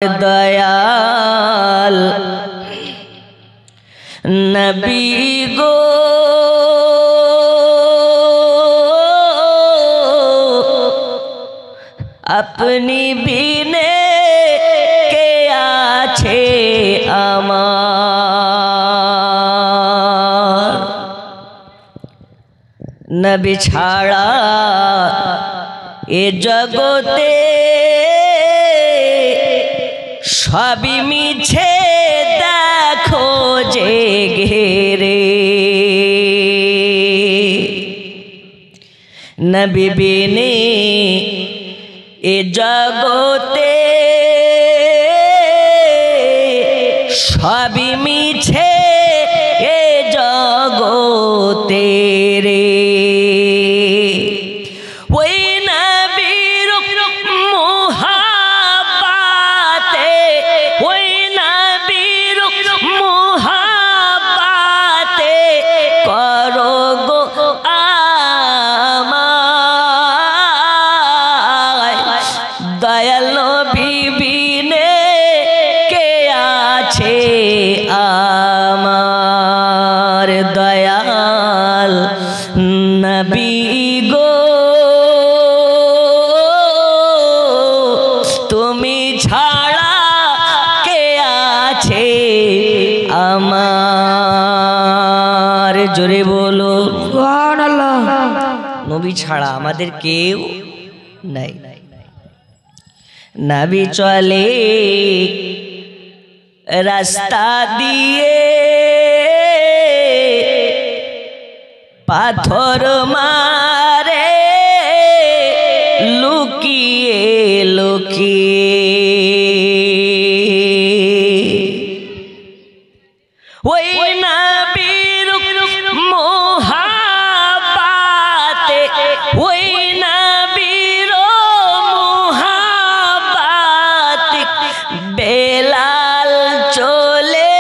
दयाल नबी गो अपनी बिने के आछे आमार नबी छाड़ा ए जगते सभी मिछे देखो जे घेरे नबी बिने ए जगते सभी मिछे ए जगते रे आमार दयाल नबी गो तुमी छाड़ा के आछे आमार जोरे बोलो सुबहानाल्लाह नबी छाड़ा आमादेर केउ नाई नबी चले रास्ता दिए पाथर मारे लुकिए लुकिए ওই নবীর মুহাব্বতে ওই নবীর মুহাব্বতে বেলাল চলে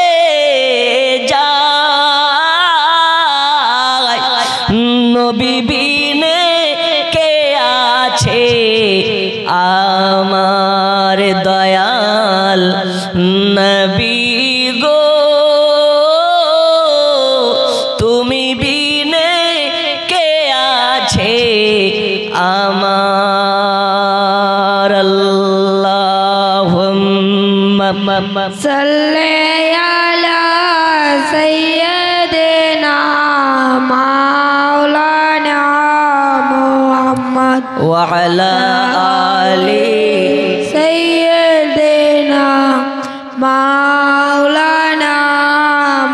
যায় নবী বিনে কে আছে আমার দয়াল নবী গো তুমি বিনে কে আছে আমার আল্লাহুম্মা সাল্লি আলা সাইয়্যিদিনা মাওলানা মুহাম্মদ ওয়া আলা আলি সাইয়্যিদিনা মাওলানা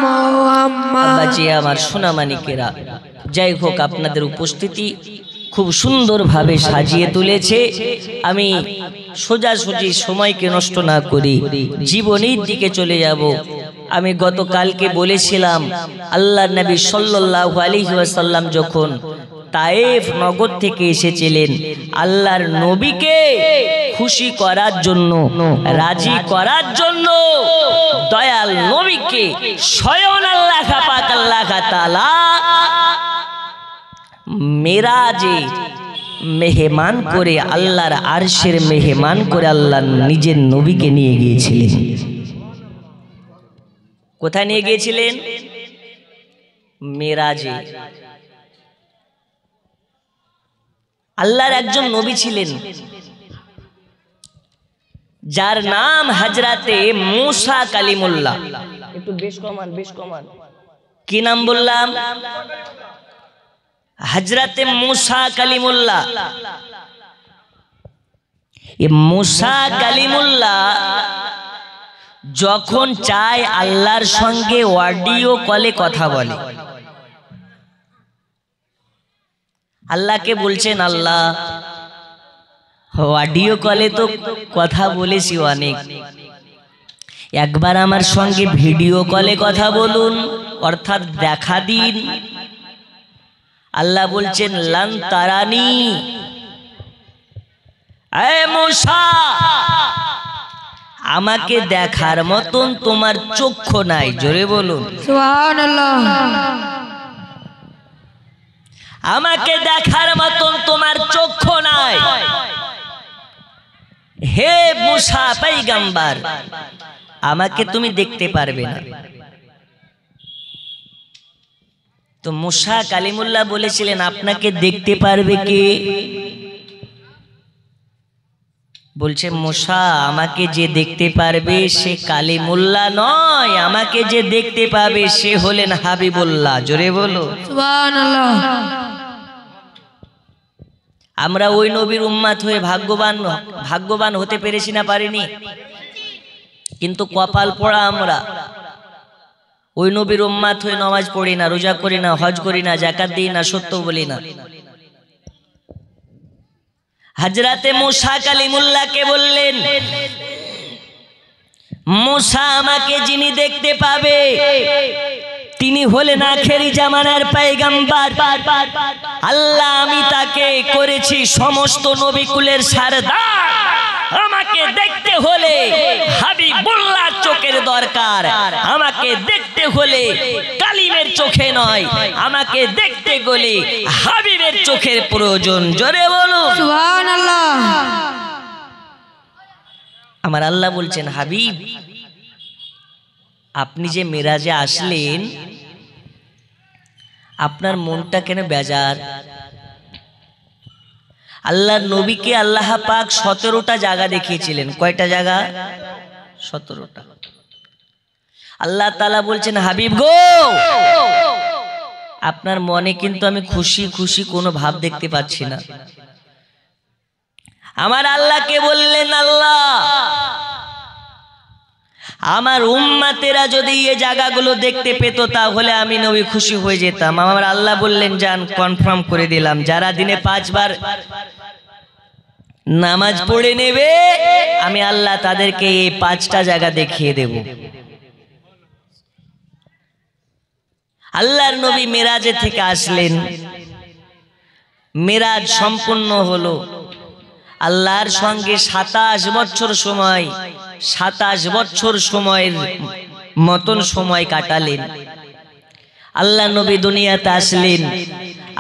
মুহাম্মদ। আব্বাজি আমার সোনামানিকেরা, যাই হোক আপনাদের উপস্থিতি খুব সুন্দরভাবে সাজিয়ে তুলেছে। আমি সোজাসুজি সময়কে নষ্ট না করি জীবনের দিকে চলে যাব। আমি গতকালকে বলেছিলাম আল্লাহর নবী সাল্লাল্লাহু আলাইহি ওয়াসাল্লাম যখন তায়েফ নগর থেকে এসেছিলেন আল্লাহর নবীকে খুশি করার জন্য, রাজি করার জন্য, দয়াল নবীকে স্বয়ং আল্লাহ পাক আল্লাহ তাআলা মেরাজে মেহমান করে আল্লাহর আরশের মেহমান করে আল্লাহ নিজের নবীকে নিয়ে গিয়েছিলেন। কোথায় নিয়ে গিয়েছিলেন? মেরাজে। আল্লাহর একজন নবী ছিলেন যার নাম হযরতে মুসা কালিমুল্লাহ। একটু বেশ কমান। কি নাম বললাম? হযরতে মুসা কালিমুল্লাহ। এই মুসা কালিমুল্লাহ যখন চায় আল্লাহর সঙ্গে অডিও কলে কথা বলে, আল্লাহকে বলছেন আল্লাহ অডিও কলে তো কথা বলেছি অনেক, একবার আমার সঙ্গে ভিডিও কলে কথা বলুন, অর্থাৎ দেখা দিন। আল্লাহ বলছেন লান তারানি, এ মুসা আমাকে দেখার মতন তোমার চক্ষু নাই। জোরে বলুন সুবহানাল্লাহ। আমাকে দেখার মতন তোমার চক্ষু নাই। হে মুসা পয়গম্বর, আমাকে তুমি দেখতে পারবে না। তো মুসা কালিমুল্লাহ বলেছিলেন, আপনাকে দেখতে পারবে কে? বলছে মুসা, আমাকে যে দেখতে পারবে সে কালিমুল্লাহ নয়, আমাকে যে দেখতে পাবে সে হলেন হাবিবুল্লাহ। জোরে বলো সুবহানাল্লাহ। আমরা ওই নবীর উম্মাত হয়ে ভাগ্যবান হতে পেরেছি না পারিনি? কিন্তু কপাল পোড়া আমরা। ওই নবীর উম্মাত হয়ে নামাজ পড়ি না, রোজা করি না, হজ করি না, যাকাত দিই না, সত্য বলি না। হযরতে মুসা কালিমুল্লাহকে বললেন, মুসা, আমাকে যিনি দেখতে পাবে তিনি হলেন আখেরি জামানার পয়গম্বর। আল্লাহ আমি তাকে করেছি সমস্ত নবী কুলের সরদার। আমাকে দেখতে হলে হাবিবুল্লাহ চোখের দরকার, আমাকে দেখতে হলে কালিমের চোখে নয়, আমাকে দেখতে গেলে হাবিবের চোখের প্রয়োজন। জোরে বলুন সুবহানাল্লাহ। আমার আল্লাহ বলছেন, হাবিব আপনি যে মেরাজে আসলেন, আপনার মনটা কেন বেজার? আল্লাহর নবীকে আল্লাহ পাক 17টা জায়গা দেখিয়েছিলেন। কয়টা জায়গা? 17টা। আল্লাহ তাআলা বলছেন, হাবিব গো, আপনার মনে কিন্তু আমি খুশি খুশি কোনো ভাব দেখতে পাচ্ছি না। আমার আল্লাহকে বললেন, আল্লাহ আমার উম্মতেরা যদি এই জায়গাগুলো দেখতে পেত তাহলে আমি নবী খুশি হয়ে যেতাম। আমার আল্লাহ বললেন, যান, কনফার্ম করে দিলাম, যারা দিনে 5 বার নামাজ পড়ে নেবে আমি আল্লাহ তাদেরকে এই 5টা জায়গা দেখিয়ে দেব। আল্লাহর নবী মেরাজে থেকে আসলেন, মেরাজ সম্পূর্ণ হলো। আল্লাহর সঙ্গে 27 বছর সময়, 27 বছর সময়ের মতন সময় কাটালেন। আল্লাহ নবী দুনিয়াতে আসলেন,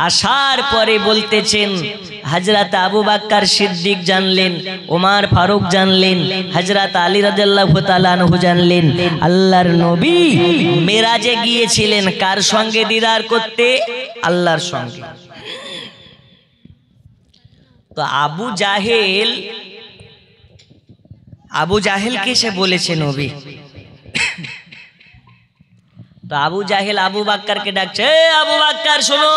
আসার পরে বলতেছেন, হযরত আবু বকর সিদ্দিক জানলেন, ওমর ফারুক জানলেন, হযরত আলী রাদিয়াল্লাহু তাআলা আনহু জানলেন, আল্লাহর নবী মেরাজে গিয়েছিলেন কার সঙ্গে দিদার করতে? আল্লাহর সঙ্গে। তো আবু জাহেলকে সে বলেছে নবী। তো আবু জাহেল আবু বকরকে ডাকছে, আবু বকর শোনো,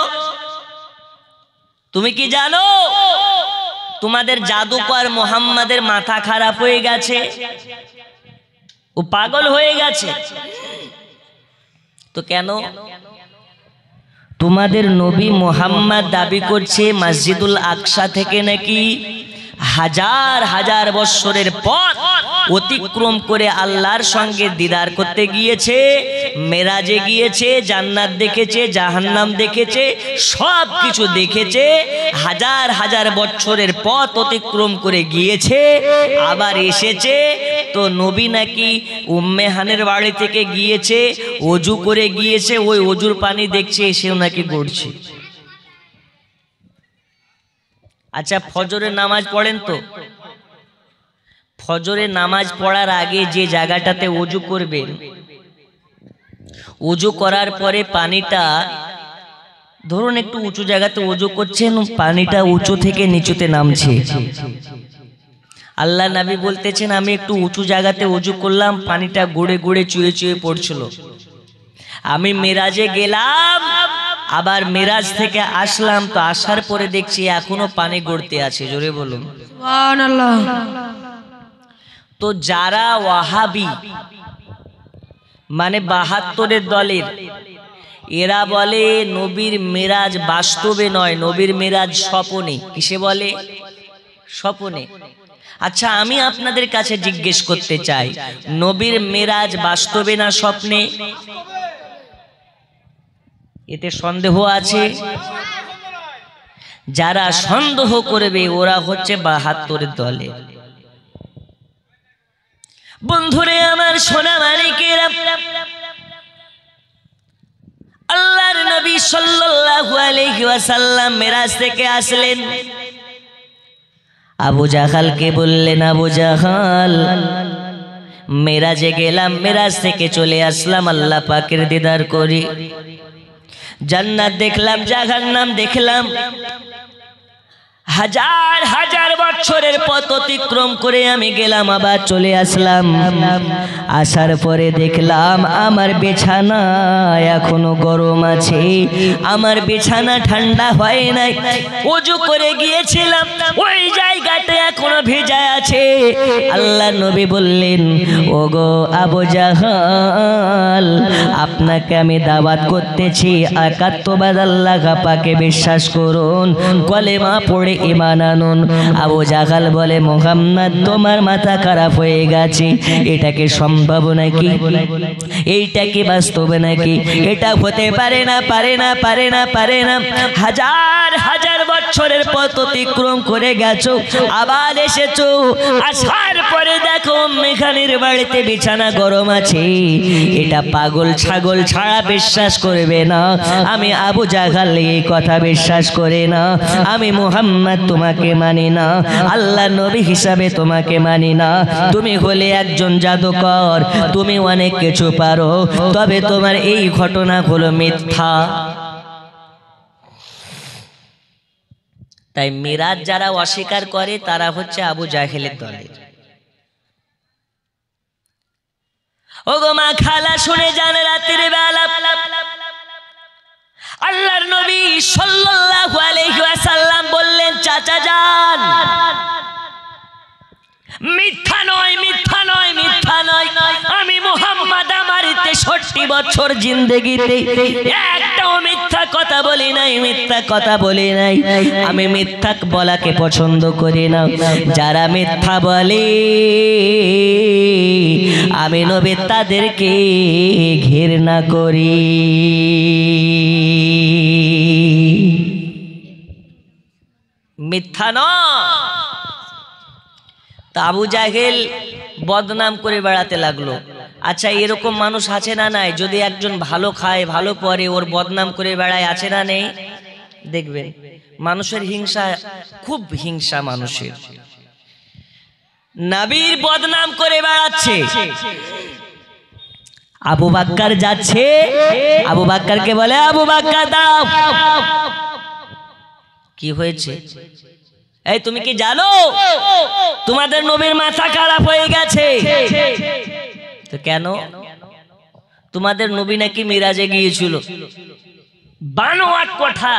তুমি কি জানো তোমাদের জাদুকর মুহাম্মাদের মাথা খারাপ হয়ে গেছে, ও পাগল হয়ে গেছে। তো কেন? তোমাদের নবী মুহাম্মদ দাবি করছে মসজিদুল আকসা থেকে নাকি হাজার হাজার বছরের পথ অতিক্রম করে আল্লাহর সঙ্গে দিদার করতে গিয়েছে, মেরাজে গিয়েছে, জান্নাত দেখেছে, জাহান্নাম দেখেছে, সব কিছু দেখেছে, হাজার হাজার বছরের পথ অতিক্রম করে গিয়েছে, আবার এসেছে। তো নবী নাকি উম্মে হানের বাড়ি থেকে গিয়েছে, ওযু করে গিয়েছে, ওই ওযুর পানি দেখছে, এসেও নাকি গড়ছে। আচ্ছা, ফজরের নামাজ পড়েন তো? ফজরের নামাজ পড়ার আগে যে জায়গাটাতে ওযু করবেন, ওযু করার পরে পানিটা, ধরুন একটু উঁচু জায়গাতে ওযু করছেন, পানিটা উঁচু থেকে নিচুতে নামছে। আল্লাহ নবী বলতেছেন, আমি একটু উঁচু জায়গাতে ওযু করলাম, পানিটা গড়ে গড়ে চুয়ে চুয়ে পড়ছিল। আমি মেরাজে গেলাম, আবার মেরাজ থেকে আসলাম, তো আসার পরে দেখছি এখনো পানি গড়তে আছে। জোরে বলুন সুবহানাল্লাহ। তো যারা ওয়াহাবি মানে 72-এর দলের, এরা বলে নবীর মেরাজ বাস্তবে নয়, নবীর মেরাজ স্বপনে। কিসে বলে? স্বপনে। আচ্ছা, আমি আপনাদের কাছে জিজ্ঞেস করতে চাই, নবীর মেরাজ বাস্তবে না স্বপ্নে? এতে সন্দেহ আছে? যারা সন্দেহ করবে ওরা হচ্ছে 72-এর দলে। বন্ধুরে আমার, সোনা মানিকেরা, আল্লাহর নবী সাল্লাল্লাহু আলাইহি ওয়াসাল্লাম মেরাজ থেকে আসলেন, আবু জাহালকে বললেন, আবু জাহাল, মেরাজে গেলাম, মেরাজ থেকে চলে আসলাম আল্লাহ পাকের দিদার করি, জান্নাত দেখলাম, জাহান্নাম দেখলাম, হাজার হাজার বছরের পথ অতিক্রম করে আমি গেলাম, আবার চলে আসলাম। আসার পরে দেখলাম আমার বিছানা এখনো গরম আছে, আমার বিছানা ঠান্ডা হয় নাই। ওযু করে গিয়েছিলাম, ওই জায়গাটা এখনো ভেজা আছে। আল্লাহর নবী বললেন, ওগো আবু জাহাল, আপনাকে আমি দাওয়াত করতেছি, একাত্মবাদ আল্লাহ পাকে বিশ্বাস করুন, কলেমা পড়ে ঈমান আনুন। আবু জাহাল বলে, মুহাম্মদ তোমার মাথা খারাপ হয়ে গেছে, এটা কি সম্ভব নাকি? এইটা কি বাস্তব নাকি? এটা হতে পারে না, পারে না, পারে না, পারে না। হাজার হাজার বছরের পথ অতিক্রম করে গেছো, আবার এসেছো, আসার পরে দেখো মেখানের বাড়িতে বিছানা গরম আছে। এটা পাগল ছাগল ছাড়া বিশ্বাস করবে না। আমি আবু জাহাল এই কথা বিশ্বাস করে না। আমি মুহাম্মদ তোমাকে মানি না, আল্লাহ নবী হিসাবে তোমাকে মানি না। তুমি হলে একজন জাদুকর, তুমি অনেক কিছু পারো, তবে তোমার এই ঘটনা হলো মিথ্যা। তাই মিরাজ যারা অস্বীকার করে তারা হচ্ছে আবু জাহেলের দলের। ওগো মা খালা শুনে যান, রাতের বেলা আল্লাহর নবী সাল্লাল্লাহু আলাইহি ওয়াসাল্লাম বললেন, চাচা যান, মিথ্যা নয়, মিথ্যা নয়, মিথ্যা নয়, আমি মুহাম্মদ আমার 63 বছর জিন্দেগিতে একটাও মিথ্যা কথা বলি নাই, মিথ্যা কথা বলি নাই। আমি মিথ্যা বলাকে পছন্দ করি না। যারা মিথ্যা বলে আমি নবী তাদেরকে ঘৃণা করি। মিথ্যা নয়। তা আবু জাহেল বদনাম করে বেড়াতে লাগলো। আচ্ছা, এরকম মানুষ আছে না নাই? যদি একজন ভালো খায়, ভালো পরে, ওর বদনাম করে বেড়ায়, আছে না নেই? দেখবেন মানুষের হিংসা, খুব হিংসা মানুষের। নবীর বদনাম করে বেড়াচ্ছে। আবু বকর যাচ্ছে, আবু বকরকে বলে, আবু বকর দাও। কি হয়েছে? এই তুমি কি জানো তোমাদের নবীর মাথা খারাপ হয়ে গেছে? তো কেন? তোমাদের নবী নাকি মিরাজে গিয়েছিল, 52 কথা,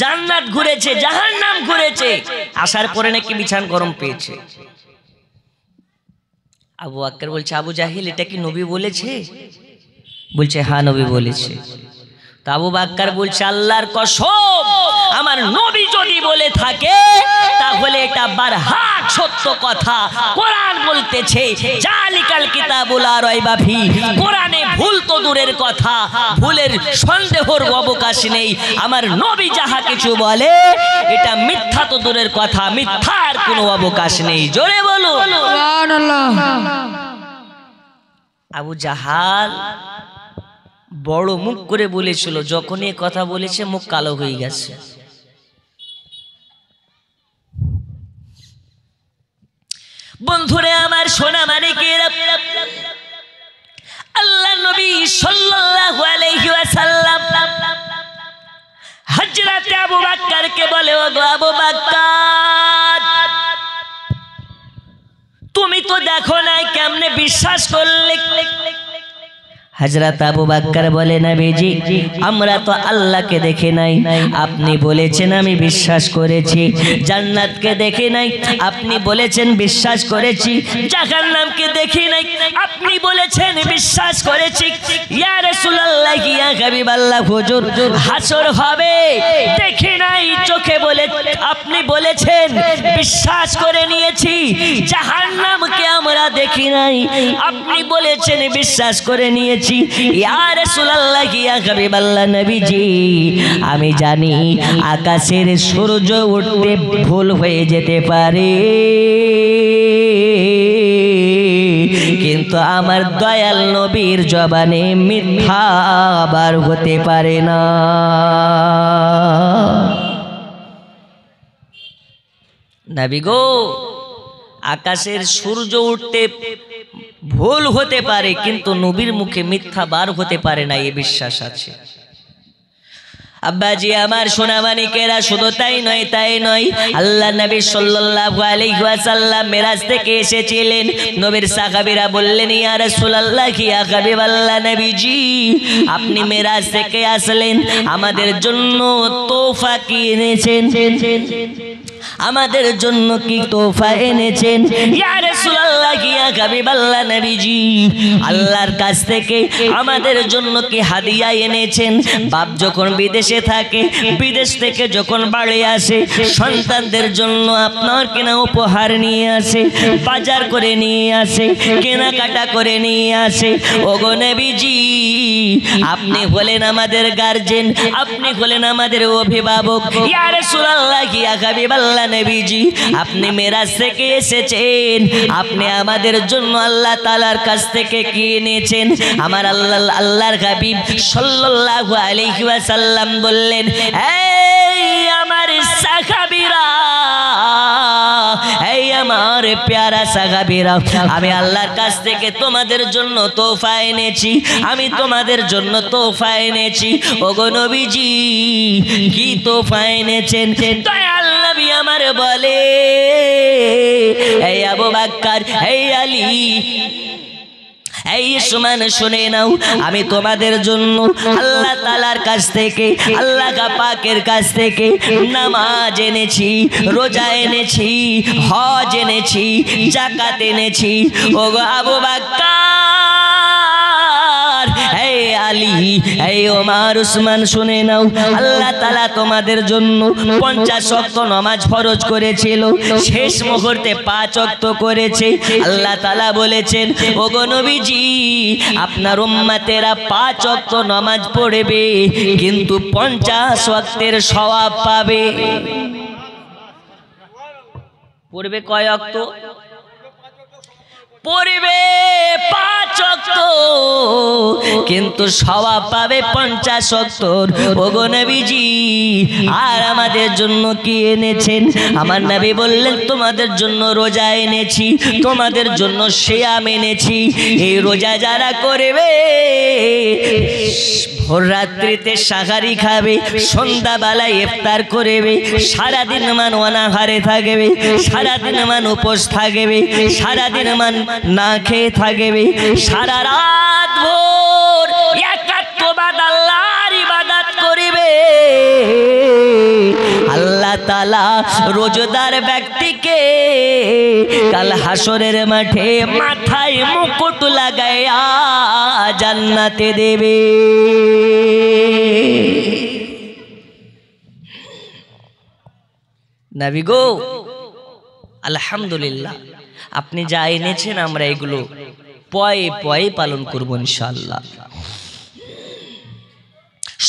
জান্নাত ঘুরেছে, জাহান্নাম ঘুরেছে, আসার পরে নাকি বিছান গরম পেয়েছে। আবু বকর বলছে, আবু জাহিল এটা কি নবী বলেছে? বলছে হ্যাঁ নবী বলেছে। তো আবু বকর বলছে, আল্লাহর কসম, আমার নবী যদি বলে থাকে তাহলে এটা বারহাক সত্য কথা। কোরআন বলতেছে, জালিকাল কিতাবুল লা রাইবা ফি, কোরআনে ভুল তো দূরের কথা, ভুলের সন্দেহর অবকাশ নেই। আমার নবী যাহা কিছু বলে এটা মিথ্যা তো দূরের কথা, মিথ্যার কোনো অবকাশ নেই। জোরে বলো সুবহানাল্লাহ। আবু জাহাল বড় মুখ করে বলেছিল, যখনই কথা বলেছে মুখ কালো হয়ে গেছে। বন্ধুরে আমার, সোনা মানিকেরা, আল্লাহ নবী সাল্লাল্লাহু আলাইহি ওয়াসাল্লাম হযরত আবু বকরকে বলে, ও গো আবু বকর, তুমি তো দেখো নাই, কেমনে বিশ্বাস করলে? হযরত আবু বকর বলে, নবীজি আমরা তো আল্লাহকে দেখি নাই, আপনি বলেছেন আমি বিশ্বাস করেছি। জান্নাতকে দেখি নাই, আপনি বলেছেন বিশ্বাস করেছি। জাহান্নামকে দেখি নাই, আপনি বলেছেন বিশ্বাস করেছি। ইয়া রাসূলুল্লাহ, ইয়া হাবিবাল্লাহ, হুজুর হাসর হবে, দেখি নাই, চোখে বলে আপনি বলেছেন বিশ্বাস করে নিয়েছি। জাহান্নামকে আমরা দেখি নাই, আপনি বলেছেন বিশ্বাস করে নিয়েছি। ইয়া রাসূলুল্লাহ, ইয়া হাবিবাল্লাহ, নবীজি আমি জানি আকাশের সূর্য উঠতে ভুল হয়ে যেতে পারে, কিন্তু আমার দয়াল নবীর জবানে মিথ্যা বার হতে পারে না। নবী গো, আকাশের সূর্য উঠতে ভুল হতে পারে, কিন্তু নবীর মুখে মিথ্যা বার হতে পারে না, এই বিশ্বাস আছে। আব্বাজি আমার সোনামানিকেরা, শুধু তাই নয়, আল্লাহ নবী সাল্লাল্লাহু আলাইহি ওয়াসাল্লাম মেরাজ থেকে এসেছিলেন। নবীর সাহাবীরা বললেন, ইয়া রাসূলুল্লাহ, ইয়া হাবিবাল্লাহ নবীজি, আপনি মেরাজ থেকে আসলেন, আমাদের জন্য তোফা কি এনেছেন? আমাদের জন্য কি তোফা এনেছেন? ইয়া রাসূলুল্লাহ, ইয়া হাবিবাল্লাহ নবীজি, আল্লাহর কাছ থেকে আমাদের জন্য কি হাদিয়া এনেছেন? বাপ যখন বিদেশে থাকে, বিদেশ থেকে যখন বাড়ি আসে, সন্তানদের জন্য আপনার কেনা উপহার নিয়ে আসে, বাজার করে নিয়ে আসে, কেনাকাটা করে নিয়ে আসে। ওগো নবীজি, আপনি হলেন আমাদের গার্জেন, আপনি হলেন আমাদের অভিভাবক। ইয়া রাসূলুল্লাহ, ইয়া হাবিবাল্লাহ নবীজি, আপনি মেরাজ থেকে এসেছেন, আপনি আমাদের জন্য আল্লাহ তাআলার কাছ থেকে কি এনেছেন? আমার আল্লাহর হাবিব সাল্লাল্লাহু আলাইহি ওয়াসাল্লাম বললেন, এই আমার সাহাবীরা, এই আমার প্যারা সাহাবীরা, আমি আল্লাহর কাছ থেকে তোমাদের জন্য তোফা এনেছি, আমি তোমাদের জন্য তোফা এনেছি। ওগো নবীজি, কি তোফা এনেছেন? দয়াল নবী আমার বলে, এই আবু বকর, এই আলী, এই সুমান, শুনে নাও, আমি তোমাদের জন্য আল্লাহ তাআলার কাছ থেকে, আল্লাহ পাকের কাছ থেকে নামাজ এনেছি, রোজা এনেছি, হজ এনেছি, যাকাত এনেছি। ওগো আবু বকর, এই আলী, এই ওমর, উসমান, শুনে নাও, আল্লাহ তাআলা তোমাদের জন্য 50 ওয়াক্ত নামাজ ফরজ করেছিল, শেষ মুহূর্তে 5 ওয়াক্ত করেছে। আল্লাহ তাআলা বলেছেন, ওগো নবীজি, আপনার উম্মতেরা 5 ওয়াক্ত নামাজ পড়বে, কিন্তু 50 ওয়াক্তের সওয়াব পাবে। পড়বে কয় ওয়াক্ত? পড়বে 5 ওয়াক্ত, কিন্তু সওয়াব পাবে 50 ওয়াক্ত। ওগো নবীজি, আর আমাদের জন্য কি এনেছেন? আমার নবী বললেন, তোমাদের জন্য রোজা এনেছি, তোমাদের জন্য সিয়াম এনেছি। এই রোজা যারা করবে, ভোর রাত্রিতে সাহারি খাবে, সন্ধ্যাবেলায় ইফতার করবে, সারাদিন মান অনাহারে থাকবে, সারাদিন মান উপোস থাকবে, সারাদিন মান না খেয়ে থাকবে, সারা রাত ভোর একাত্মবাদ আল্লাহর ইবাদত করবে, আল্লাহ তাআলা রোজাদার ব্যক্তিকে কাল হাসরের মাঠে মাথায় মুকুট লাগায়া জান্নাতে দেবে। নবী গো, আলহামদুলিল্লাহ, আপনি যা এনেছেন আমরা এগুলো পয়ে পয়ে পালন করব ইনশাআল্লাহ।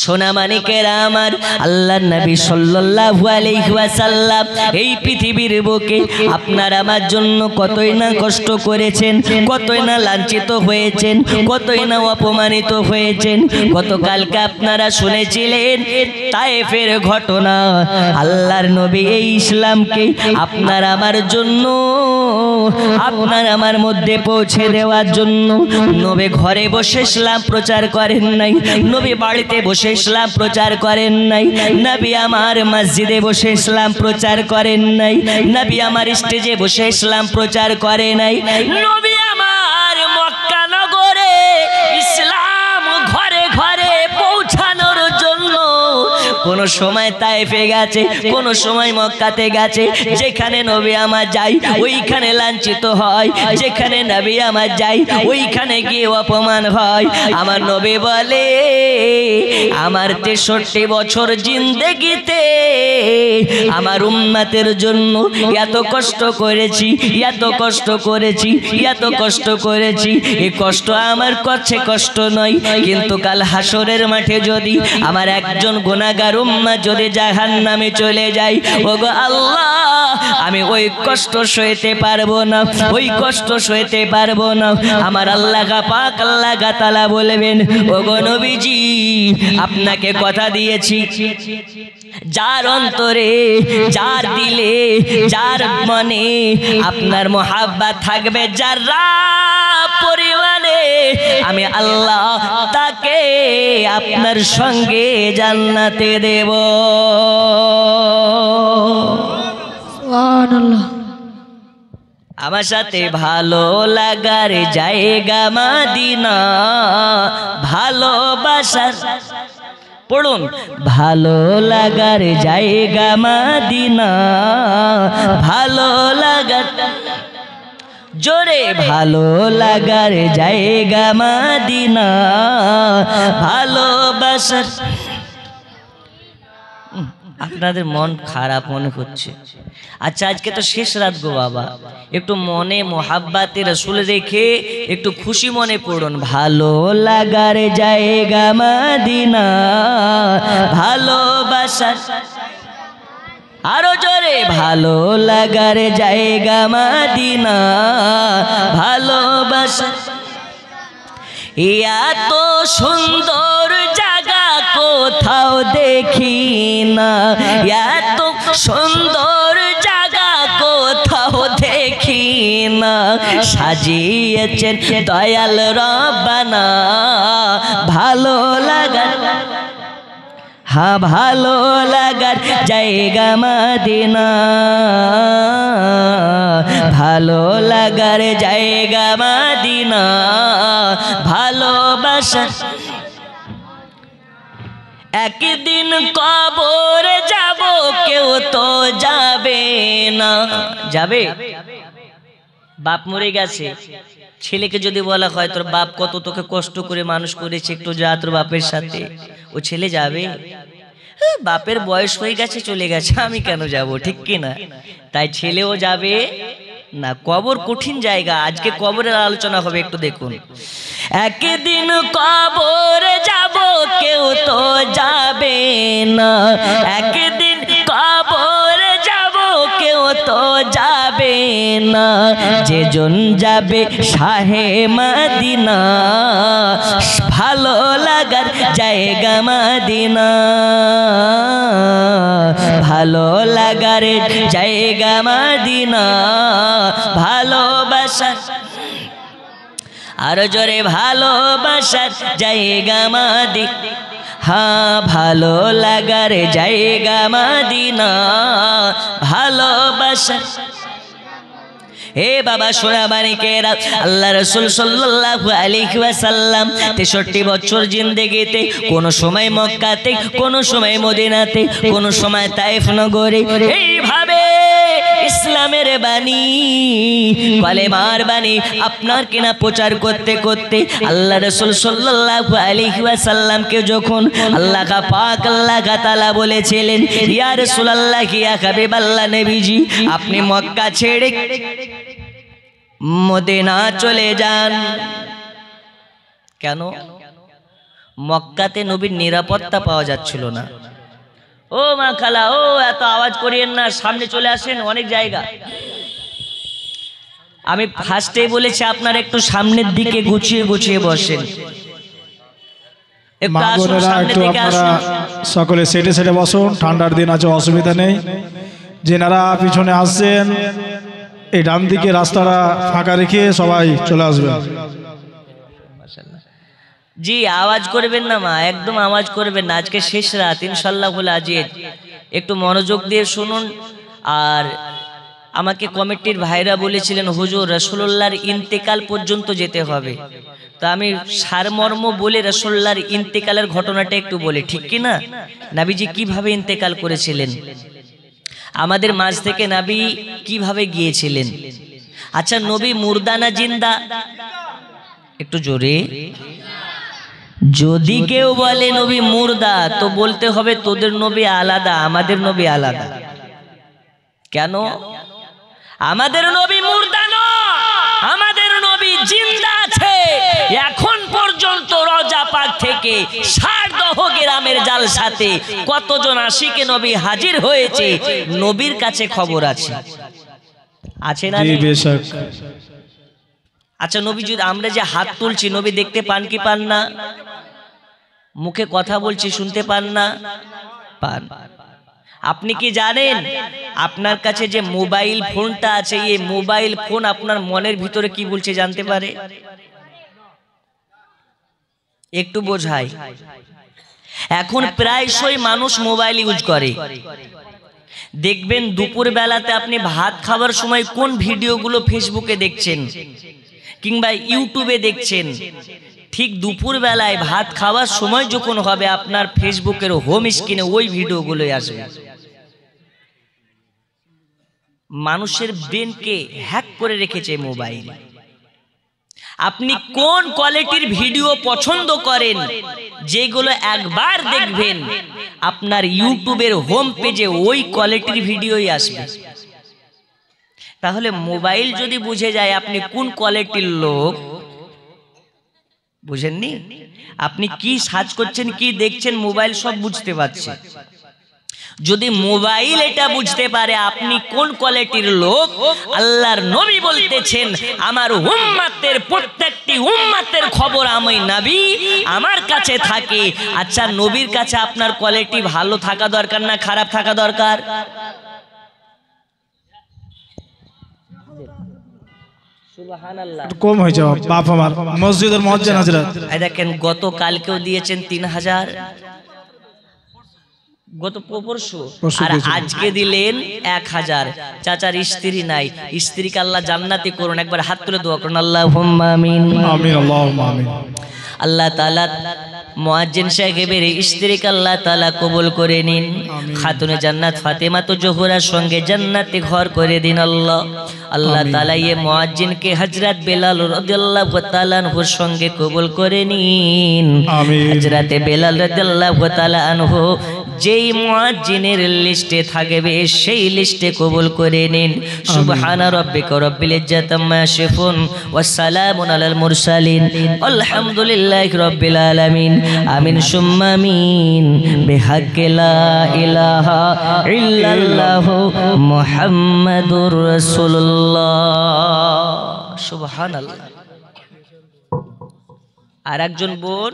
সোনামানিকেরা আমার, আল্লাহর নবী সাল্লাল্লাহু আলাইহি ওয়াসাল্লাম এই পৃথিবীর বুকে আপনার আমার জন্য কতই না কষ্ট করেছেন, কতই না লাঞ্ছিত হয়েছেন, কতই না অপমানিত হয়েছেন। গতকালকে আপনারা শুনেছিলেন তায়েফের ঘটনা। আল্লাহর নবী এই ইসলামকে আপনার আমার জন্য, আপনার আমার মধ্যে পৌঁছে দেওয়ার জন্য নবী ঘরে বসে ইসলাম প্রচার করেন নাই, নবী বাড়িতে বসে ইসলাম প্রচার করেন নাই, নবী আমার মসজিদে বসে ইসলাম প্রচার করেন নাই, নবী আমার স্টেজে বসে ইসলাম প্রচার করে নাই, নবী আমার মক্কা নগরে ইসলাম ঘরে ঘরে পৌঁছানোর জন্য কোন সময় তায়েফে গেছে, কোন সময় মক্কাতে গেছে। যেখানে নবী আমার যাই ওইখানে লাঞ্ছিত হয়, যেখানে নবী আমার যাই ওইখানে গিয়ে অপমান হয়। আমার নবী বলে, আমার 63 বছর জিন্দেগিতে আমার উম্মতের জন্য এত কষ্ট করেছি, এত কষ্ট করেছি, এত কষ্ট করেছি। এই কষ্ট আমার কাছে কষ্ট নয়, কিন্তু কাল হাসরের মাঠে যদি আমার একজন গুনাহগার উম্মাহ যদি জাহান্নামে চলে যায়, ওগো আল্লাহ আমি ওই কষ্ট সইতে পারবো না, ওই কষ্ট সইতে পারবো না। আমার আল্লাহ পাক আল্লাহ তাআলা বলবেন, ওগো নবীজি আপনাকে কথা দিয়েছি, যার অন্তরে, যার দিলে, যার মনে আপনার মোহাব্বত থাকবে, যারা পরিমাণে আমি আল্লাহ তাকে আপনার সঙ্গে জান্নাতে দেব। সুবহানাল্লাহ। আমার সাথে ভালো লাগার জায়গা মদিনা, ভালোবাসার পড়ুন, ভালো লাগার জায়গা মদিনা, ভালো লাগার, জোরে ভালো লাগার জায়গা মদিনা, ভালোবাসার। আপনাদের মন খারাপ মনে হচ্ছে। আচ্ছা আজকে তো শেষ রাত গো বাবা, একটু মনে মোহাব্বতে রাসূল রেখে একটু খুশি মনে পড়ুন। ভালো লাগার জায়গা মদিনা, ভালোবাসার, আরো জোরে ভালো লাগার জায়গা মদিনা, ভালোবাসার। এত সুন্দর জায়গা কোথাও দেখি না, এত সুন্দর জায়গা কোথাও দেখি না, সাজিয়েছেন দয়াল রব্বানা ভালো লাগার, হ্যাঁ ভালো লাগার জায়গা মদিনা, ভালো লাগার জায়গা মদিনা, ভালোবাসা। একদিন কবরে যাব, কেউ তো যাবে না। যাবে? বাপ মরে গেছে, ছেলেকে যদি বলা হয় তোর বাপ কত তোকে কষ্ট করে মানুষ করেছে, একটু যা তোর বাপের সাথে, ও ছেলে যাবে? বাপের বয়স হয়ে গেছে, চলে গেছে, আমি কেন যাব, ঠিক কি না? তাই ছেলেও যাবে না। কবর কঠিন জায়গা, আজকে কবরের আলোচনা হবে, একটু দেখুন। একদিন কবরে যাব, কেউ তো যাবে না, একদিন কবরে যাব, কেউ তো যাবে না, যেজন যাবে শাহে মদিনা, ভালো লাগার জায়গা মদিনা, ভালো লাগার জায়গা মদিনা, ভালোবাসা, আরো জোরে ভালোবাসার জায়গা মদিনা, হ্যাঁ ভালো লাগার জায়গা মদিনা, ভালোবাসা। হে বাবা সোনা মানিকেরা, আল্লাহ রাসূল সাল্লাল্লাহু আলাইহি ওয়াসাল্লাম 63 বছর জিন্দেগিতে কোন সময় মক্কাতে, কোন সময় মদিনাতে, কোন সময় তায়েফ নগরে এইভাবে ইসলামের বাণী, কালেমার বাণী আপনার কিনা প্রচার করতে করতে আল্লাহ রাসূল সাল্লাল্লাহু আলাইহি ওয়াসাল্লামকে যখন আল্লাহ পাক আল্লাহ তাআলা বলেছিলেন, ইয়া রাসূলুল্লাহ, ইয়া হাবিবাল্লাহ, নবীজি আপনি মক্কা ছেড়ে মদিনা চলে যান। কেন? মক্কাতে নবীর নিরাপত্তা পাওয়া যাচ্ছিল না। ও মা খালা, ও এত আওয়াজ করিয়েন না, সামনে চলে আসেন, অনেক জায়গা। আমি ফার্স্টেই বলেছি আপনারা একটু সামনের দিকে গুছিয়ে গুছিয়ে বসেন, একটু আসুন সামনের দিকে আসুন। সকলে সেটে সেটে বসুন, ঠান্ডার দিন আছে, অসুবিধা নেই। যেনারা পিছনে আসছেন এই ডান দিকে রাস্তাটা ফাঁকা রেখে সবাই চলে আসবেন। জি আওয়াজ করবেন না মা, একদম আওয়াজ করবেন না, আজকে শেষ রাত ইনশাআল্লাহ বলে আজিজ, একটু মনোযোগ দিয়ে শুনুন। আর আমাকে কমিটির ভাইরা বলেছিলেন হুজুর রাসূলুল্লাহর ইন্তেকাল পর্যন্ত যেতে হবে, তো আমি সারমর্ম বলে রাসূলুল্লাহর ইন্তেকালের ঘটনাটা একটু বলি, ঠিক কি না? নবীজি কিভাবে ইন্তেকাল করেছিলেন, আমাদের মাঝ থেকে নবী কিভাবে গিয়েছিলেন। আচ্ছা নবী মুর্দা না জিন্দা? একটু জোরে। যদি কেউ বলে নবী মুর্দা, তো বলতে হবে তোদের নবী আলাদা, আমাদের নবী আলাদা। কেন? আমাদের নবী মুর্দা নয়, আমাদের নবী জিন্দা আছে। এখন পর্যন্ত রওজা পাক থেকে থেকে 60 গ্রামের জালসাতে কতজন আশিকে নবী হাজির হয়েছে, নবীর কাছে খবর আছে, আছে না? জি বেশক। আচ্ছা, নবী যদি আমরা যে হাত তুলছি, নবী দেখতে পান কি পান না? মুখে কথা বলছি, শুনতে পান না? পান। আপনি কি জানেন আপনার কাছে যে মোবাইল ফোনটা আছে, এই মোবাইল ফোন আপনার মনের ভিতরে কি বলছে জানতে পারে? একটু বোঝাই। এখন প্রায়শই মানুষ মোবাইল ইউজ করে। দেখবেন দুপুর বেলাতে আপনি ভাত খাবার সময় কোন ভিডিওগুলো ফেসবুকে দেখছেন কিংবা ইউটিউবে দেখছেন, ঠিক দুপুর বেলায় ভাত খাওয়ার সময় যখন হবে আপনার ফেসবুকের হোম স্ক্রিনে ওই ভিডিওগুলোই আসবে। মানুষের ব্রেনকে হ্যাক করে রেখেছে মোবাইল। আপনি কোন কোয়ালিটির ভিডিও পছন্দ করেন, যেগুলো একবার দেখবেন আপনার ইউটিউবের হোম পেজে ওই কোয়ালিটির ভিডিওই আসবে। তাহলে মোবাইল যদি বুঝে যায় আপনি কোন কোয়ালিটির লোক, বুঝেননি? আপনি কি সার্চ করছেন, কি দেখছেন, মোবাইল সব বুঝতে পারছে। যদি মোবাইল এটা বুঝতে পারে আপনি কোন কোয়ালিটির লোক, আল্লাহর নবী বলতেছেন আমার উম্মতের প্রত্যেকটি উম্মতের খবর আমি নবী আমার কাছে থাকে। আচ্ছা, নবীর কাছে আপনার কোয়ালিটি ভালো থাকা দরকার না খারাপ থাকা দরকার? সুবহানাল্লাহ। কম হয়ে যাওয়া বাপ আমার মসজিদের মুয়াজ্জিন হযরত। এই দেখেন, গত কালকেও দিয়েছেন 3000, গত পরশু, আর আজকে দিলেন 1000। চাচার স্ত্রী নাই, স্ত্রীকে আল্লাহ জান্নাতি করুন। একবার হাত তুলে দোয়া করুন, আল্লাহুম্মা আমিন। আমিন, আল্লাহুম্মা আমিন। আল্লাহ তাআলা মুয়াজ্জিন সাহেবের স্ত্রীকে আল্লাহ তাআলা কবুল করে নিন। খাতুনে জান্নাত ফাতেমা তো জোহরার সঙ্গে জান্নাতে ঘর করে দিন আল্লাহ। আল্লাহ তাআলা এই মুয়াজ্জিনকে হযরত বেলাল রাদিয়াল্লাহু তাআলা আনহুর সঙ্গে কবুল করে নিন। আমিন। হযরত বেলাল রাদিয়াল্লাহু তাআলা আনহু যেই মুয়াজ্জিনের লিস্টে থাকবে সেই লিস্টে কবুল করে নিন। সুবহানা রাব্বিকা রাব্বিল ইজ্জাতি আম্মা ইয়াসিফুন ওয়া সালামুন আলাল মুরসালিন আলহামদুলিল্লাহি রাব্বিল আলামিন। আমিন সুম্মা আমিন। বিহাক্কি লা ইলাহা ইল্লাল্লাহু মুহাম্মাদুর রাসূলুল্লাহ। সুবহানাল্লাহ। আর একজন বোন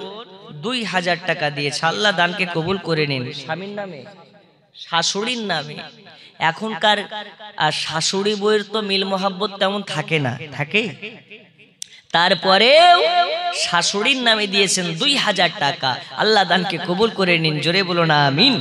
2000 টাকা দিয়েছে, আল্লাহ দানকে কবুল করে নিন। স্বামীর নামে, শাশুড়ির নামে। এখনকার শাশুড়ি বউয়ের তো মিল মোহাব্বত তেমন থাকে না, থাকে? তারপরেও শাশুড়ির নামে দিয়েছেন 2000 টাকা, আল্লাহ দানকে কবুল করে নিন। জোরে বলুন আমিন।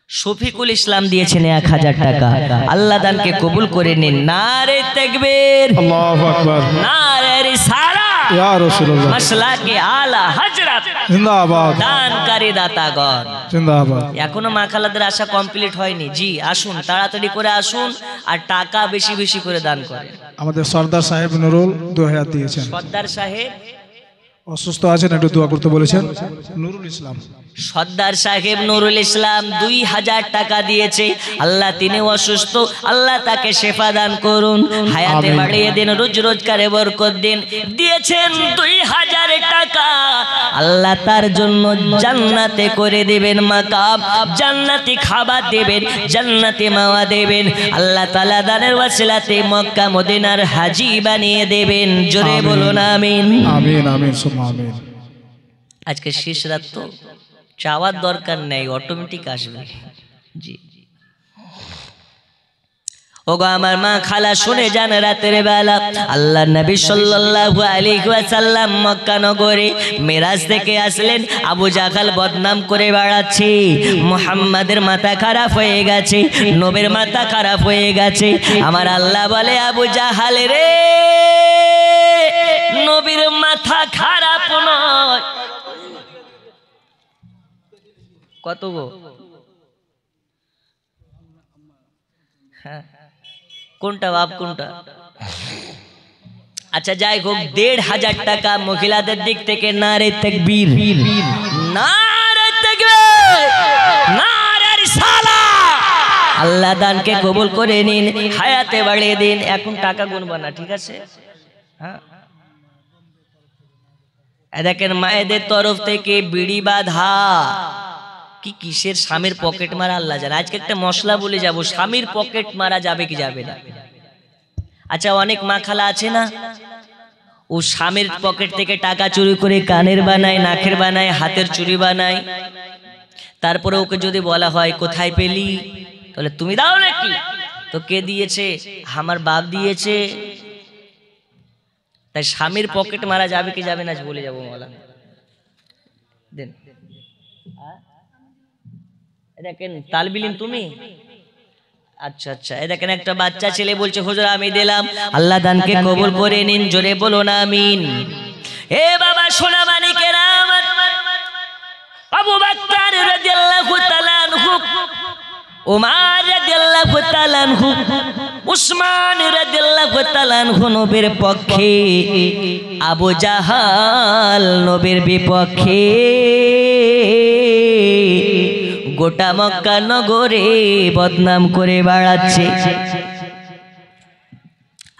শফিকুল ইসলাম দিয়েছেন 1000 টাকা, আল্লাহ দানকে কবুল করে নিন। নারে তাকবীর, আল্লাহু আকবার, নারে রিসালাত, ইয়া রাসূলুল্লাহ, মাসলাকে আলা হযরত জিন্দাবাদ, দানকারী দাতাগণ জিন্দাবাদ। এখনো মা খালাদের আশা কমপ্লিট হয়নি। জি আসুন, তাড়াতাড়ি করে আসুন আর টাকা বেশি বেশি করে দান করেন। আমাদের সরদার সাহেব নুরুল 2000 দিয়েছেন। সর্দার সাহেব অসুস্থ আছেন, একটু দোয়া করতে বলেছেন। নুরুল ইসলাম, সর্দার সাহেব নুরুল ইসলাম 2000 টাকা দিয়েছে। আল্লাহ তিনি অসুস্থ, আল্লাহ তাকে শেফা দান করুন, হায়াতে বাড়িয়ে দিন, রোজ রোজগারে বরকত দিন। দিয়েছেন 2000 টাকা, আল্লাহ তার জন্য জান্নাতে করে দেবেন মাকাম, জান্নাতি খাবার দেবেন, জান্নাতি মাওয়া দেবেন। আল্লাহ তাআলা দানের ওয়াসিলাতে মক্কা মদিনার হাজী বানিয়ে দেবেন। জোরে বলুন আমিন। আমিন, আমিন সুম্মা আমিন। আজকে শেষ রাত তো, চাওয়ার দরকার নেই, অটোমেটিক আসবে। জি ওগো আমার মা খালা শুনে যান, রাতের বেলা আল্লাহ নবী সাল্লাল্লাহু আলাইহি ওয়াসাল্লাম মক্কা নগরে মিরাজ থেকে আসলেন। আবু জাহাল বদনাম করে বেড়াচ্ছে, মুহাম্মাদের মাথা খারাপ হয়ে গেছে, নবীর মাথা খারাপ হয়ে গেছে। আমার আল্লাহ বলে, আবু জাহাল রে, নবীর মাথা খারাপ নয়। কত গো? হ্যাঁ, কোনটা বাপ, কোনটা? আচ্ছা যাই হোক, 1500 টাকা মহিলাদের দিক থেকে। নারে তাকবীর, নারে তাকবীর, নারে রিসালাত। আল্লাহ দানকে কবুল করে নিন, হায়াতে বাড়িয়ে দিন। এখন টাকা গুনবা না, ঠিক আছে? হ্যাঁ দেখেন মায়েদের তরফ থেকে বিড়ি বাঁধা, কি কিসের স্বামীর পকেট মারা আল্লাহ জানে। আজকে একটা মশলা বলে যাব, স্বামীর পকেট মারা যাবে কি যাবে না? আচ্ছা, অনেক মা খালা আছে না, ও স্বামীর পকেট থেকে টাকা চুরি করে কানের বানায়, নাকের বানায়, হাতের চুরি বানায়। তারপরে ওকে যদি বলা হয় কোথায় পেলি, তাহলে তুমি দাও নাকি? তো কে দিয়েছে? আমার বাপ দিয়েছে। তাই স্বামীর পকেট মারা যাবে কি যাবে না বলে যাবো মৌলানা। দেন দেখেন তালবিলিন তুমি, আচ্ছা আচ্ছা। এই দেখেন একটা বাচ্চা ছেলে বলছে হুজুর আমি দিলাম, আল্লাহ দানকে কবুল করে নিন, জোরে বলো না আমিন। এ বাবা সোনা মানিকেরা, আবু বকর রাদিয়াল্লাহু তাআলা আনহু, উমর রাদিয়াল্লাহু তাআলা আনহু, উসমান রাদিয়াল্লাহু তাআলা আনহু নবীর পক্ষে, আবু জাহাল নবীর বিপক্ষে। গোটা মক্কা নগরে বদনাম করে বেড়াচ্ছে।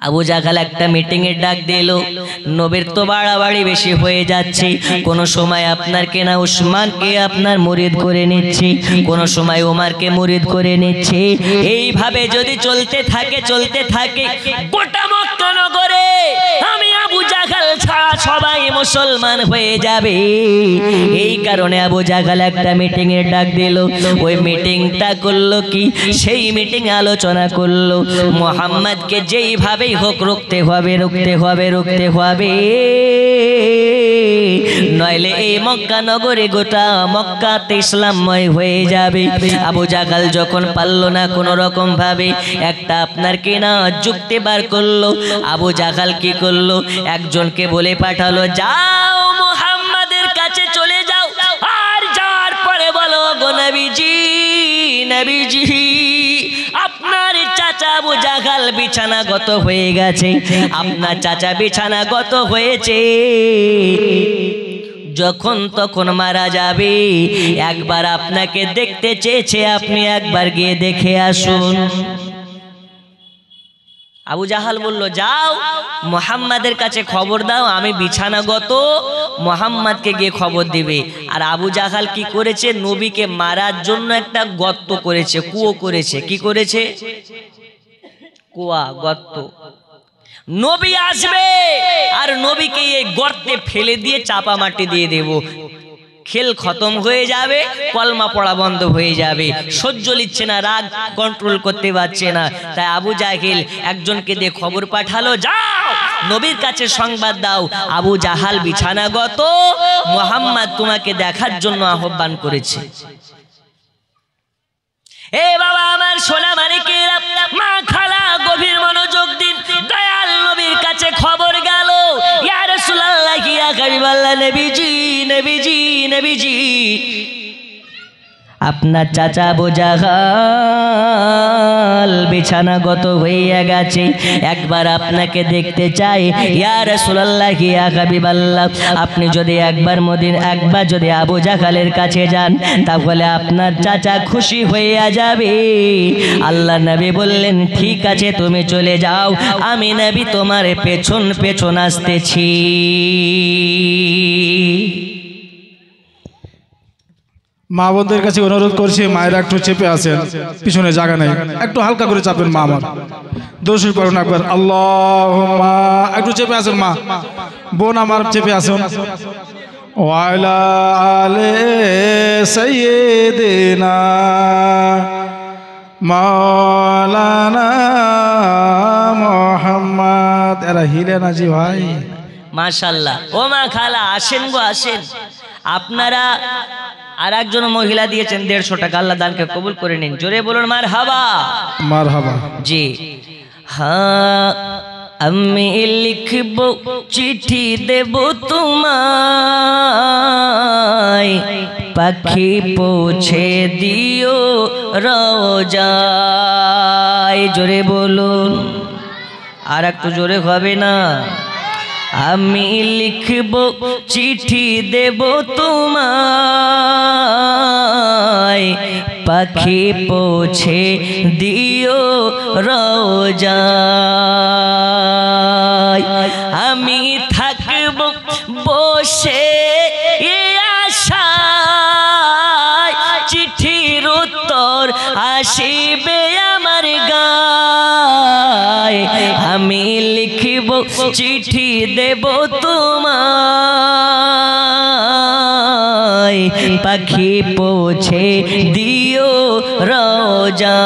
আবু জাহাল একটা মিটিং এর ডাক দিল, নবীর তো বাড়াবাড়ি বেশি হয়ে যাচ্ছে, কোন সময় আপনার কেনা উসমানকে আপনার মুরিদ করে নিচ্ছে, কোন সময় ওমরকে মুরিদ করে নিচ্ছে। এইভাবে যদি চলতে থাকে গোটা মক্কা নগরে আমি আবু জাহাল ছাড়া সবাই মুসলমান হয়ে যাবে। এই কারণে আবু জাহাল একটা মিটিং এর ডাক দিল। ওই মিটিংটা করলো কি, সেই মিটিং আলোচনা করলো মুহাম্মদকে যেইভাবে হোক রুখতে হবে, নইলে এই মক্কা নগরে গোটা মক্কাতে ইসলামময় হয়ে যাবে। আবু জাহাল যখন পারলো না কোন রকম ভাবে, একটা আপনার কেনা যুক্তি বার করলো। আবু জাহাল কি করলো, একজনকে বলে পাঠালো, যাও মুহাম্মাদের কাছে চলে যাও, আর যাওয়ার পরে বলো গো নবীজি আপনার চাচা আবু জাহাল বিছানাগত হয়ে গেছে, আপনার চাচা বিছানাগত হয়েছে, যখন তখন মারা যাবে, একবার আপনাকে দেখতে চেয়েছে, আপনি একবার গিয়ে দেখে আসুন। আবু জাহাল বলল, যাও মুহাম্মাদের কাছে খবর দাও, আমি বিছানাগত, মুহাম্মাদকে গিয়ে খবর দিবে। আর আবু জাহাল কি করেছে, নবীকে মারার জন্য একটা গর্ত করেছে, কুয়ো করেছে। কি করেছে? কুয়া, গর্ত। নবী আসবে আর নবীকে এই গর্তে ফেলে দিয়ে চাপা মাটি দিয়ে দেব, খেল খতম হয়ে যাবে, কলমা পড়া বন্ধ হয়ে যাবে। সহ্য নিচ্ছে না, রাগ কন্ট্রোল করতে পারছে না। তাই আবু জাহেল একজনকে দিয়ে খবর পাঠালো, যাও নবীর কাছে সংবাদ দাও, আবু জাহাল বিছানাগত, মুহাম্মদ তোমাকে দেখার জন্য আহ্বান করেছে। এ বাবা আমার সোনা মানিকেরা, মা খালা গভীর মনোযোগ দিন। দয়াল নবীর কাছে খবর গেল, ইয়া রাসূলুল্লাহ, ইয়া হাবিবাল্লাহ, নবীজি আপনার চাচা আবু জাহাল বিছানাগত হয়ে গেছে, একবার আপনাকে দেখতে চাই। ইয়া রাসূলুল্লাহ, ইয়া হাবিবাল্লাহ, আপনি যদি একবার যদি আবু জাহালের কাছে যান, তাহলে আপনার চাচা খুশি হয়ে যাবে। আল্লাহ নবী বললেন, ঠিক আছে তুমি চলে যাও, আমি নবী তোমার পেছন আসতেছি। মা বোনদের কাছে অনুরোধ করছি, মায়েরা একটু চেপে আছেন, পিছনে জায়গা নেই, একটু হালকা করে চাপেন মা আমার। দোষী পড়ুন একবার, আল্লাহুম্মা, একটু চেপে আছেন মা বোন আমার, চেপে আসুন। ওয়ালা আলে সাইয়্যিদিনা মাওলানা মুহাম্মদ। এরা হিলে না জি ভাই, মাশাআল্লাহ। ও মা খালা আসেন গো, আসেন। আপনারা আর একজন মহিলা দিয়েছেন 150 টাকা, আল্লাহ দানকে কবুল করে নিন, জোরে বলুন মারহাবা। মারহাবা। জি হ্যাঁ, আমি লিখব চিঠি দেব তোমায়, পাখি পৌঁছে দিও রোজায়, জোরে বলুন, আর একটু জোরে হবে না? আমি লিখব চিঠি দেব তোমায়, পাখি পৌঁছে দিও রোজায়, আমি থাকব বসে আসিবে আমার গায় আমি লিখিব চিঠি দেব তোমায় পাখি পৌঁছে দিও রোজা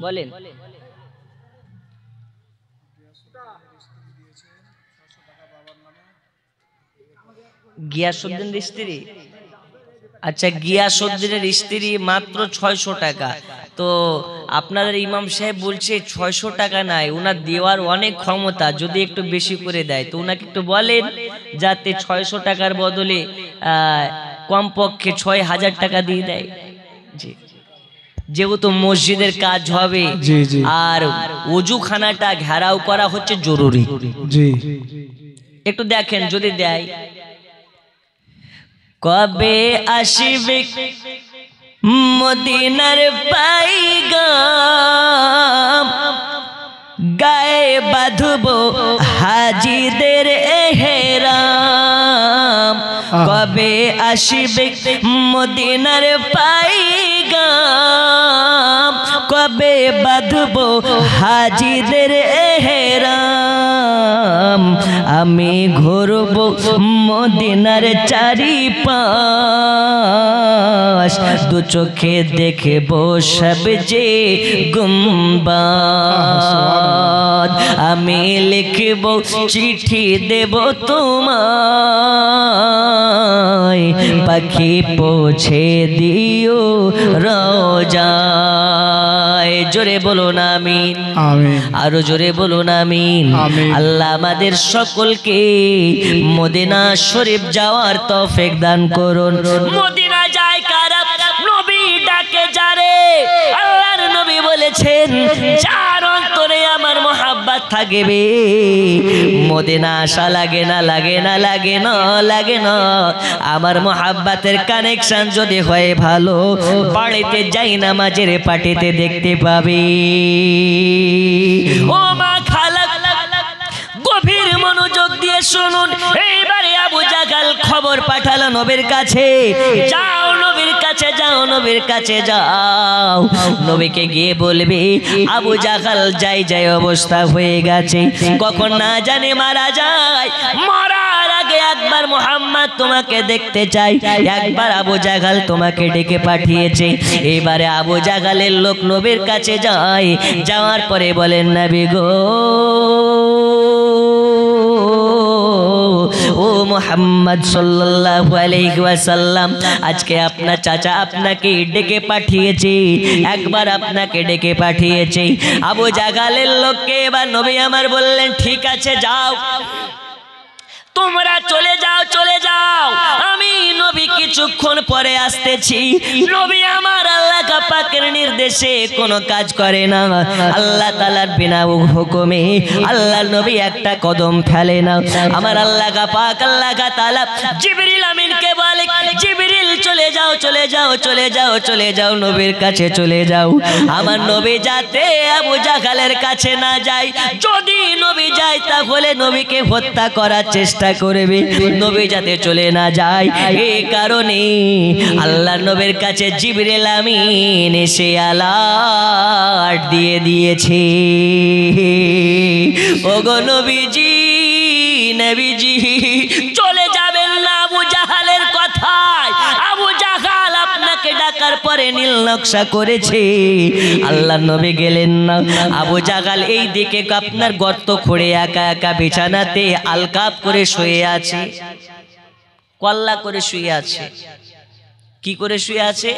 বলেন গিয়াসউদ্দিনের স্ত্রী আচ্ছা গিয়াসউদ্দিনের স্ত্রী মাত্র 600 টাকা তো আপনাদের ইমাম সাহেব বলছে 600 টাকা নাই ওনার দেওয়ার অনেক ক্ষমতা যদি একটু বেশি করে দেয় তো ওনাকে একটু বলেন যাতে 600 টাকার বদলে কমপক্ষে 6000 টাকা দিয়ে দেয় জি যেহেতু মসজিদের কাজ হবে আর ওযুখানাটা ঘেরাও করা হচ্ছে জরুরি জি একটু দেখেন যদি দেয় কবে আসবে মদিনার পাইগাম গায়ে বাঁধবো হাজিদের এহরাম কবে আসবে মদিনার পাইগাম কবে বাঁধবো হাজিদের এহরাম আমি ঘুরবো মদিনার চারিপাশ দু চোখে দেখবো সব যে গুম্বাদ আমি লিখবো চিঠি দেব তোমায় পাখি পৌঁছে দিও রোজায় জোরে বলুন আমিন আমিন আরো জোরে বলুন আমিন আমিন। আল্লাহ আমাদের সকলকে মদিনা শরীফ যাওয়ার তৌফিক দান করুন মদিনা যায় কারা নবী ডাকে যারে আল্লাহর নবী বলেছেন যার অন্তরে আমার মোহাব্বত থাকবে মদিনা আশা লাগে না লাগে না লাগে না লাগে না আমার মোহাব্বতের কানেকশন যদি হয় ভালো বাড়িতে যাই নামাজের পাটিতে দেখতে পাবে ও মা খালা গভীর মনোযোগ দিয়ে শুনুন এইবারে আবু জাহল খবর পাঠালো নবীর কাছে যাও নবীর কাছে যাও নবীর কাছে যাও নবীকে গিয়ে বলবে আবু জাহল যাই অবস্থা হয়ে গেছে কখন না জানে মারা যায় মরার আগে একবার মুহাম্মদ তোমাকে দেখতে চাই একবার আবু জাহল তোমাকে ডেকে পাঠিয়েছে এবারে আবু জাহলের লোক নবীর কাছে যায় যাওয়ার পরে বলেন নবী গো ও মুহাম্মদ সাল্লাল্লাহু আলাইহি ওয়াসাল্লাম আজকে আপনার চাচা আপনাকে ডেকে পাঠিয়েছে একবার আপনাকে ডেকে পাঠিয়েছে আবু জাহলের লোককে এবার নবী আমার বললেন ঠিক আছে যাও তোমরা চলে যাও আমি নবী কিছুক্ষণ পরে আসতেছি নবী আমার আল্লাহ পাকের নির্দেশে কোনো কাজ করে না আল্লাহ তাআলার বিনা হুকুমে আল্লাহর নবী একটা কদম ফেলে না আমার আল্লাহ পাক আল্লাহ তাআলা জিবরিল আমিনকে বলে জিবরিল চলে যাও নবীর কাছে চলে যাও আমার নবী যাতে আবু জাহলের কাছে না যায় যদি নবী যায় তাহলে নবীকে হত্যা করার চেষ্টা করবে নবী যাতে চলে না যায় এই কারণে আল্লাহর নবীর কাছে জিবরিল আমিন এসে আলার্ট দিয়ে দিয়েছে ওগো নবীজি চলে যাবেন না আবু জাহলের কথায় আবু জাহল আপনাকে ডাকার পরে নীল নকশা করেছে আল্লাহর নবী গেলেন না আবু জাহল এই দিকে আপনার গর্ত খুঁড়ে একা একা বিছানাতে আলকাপ করে শুয়ে আছে কল্লা করে শুয়ে আছে কি করে শুয়ে আছে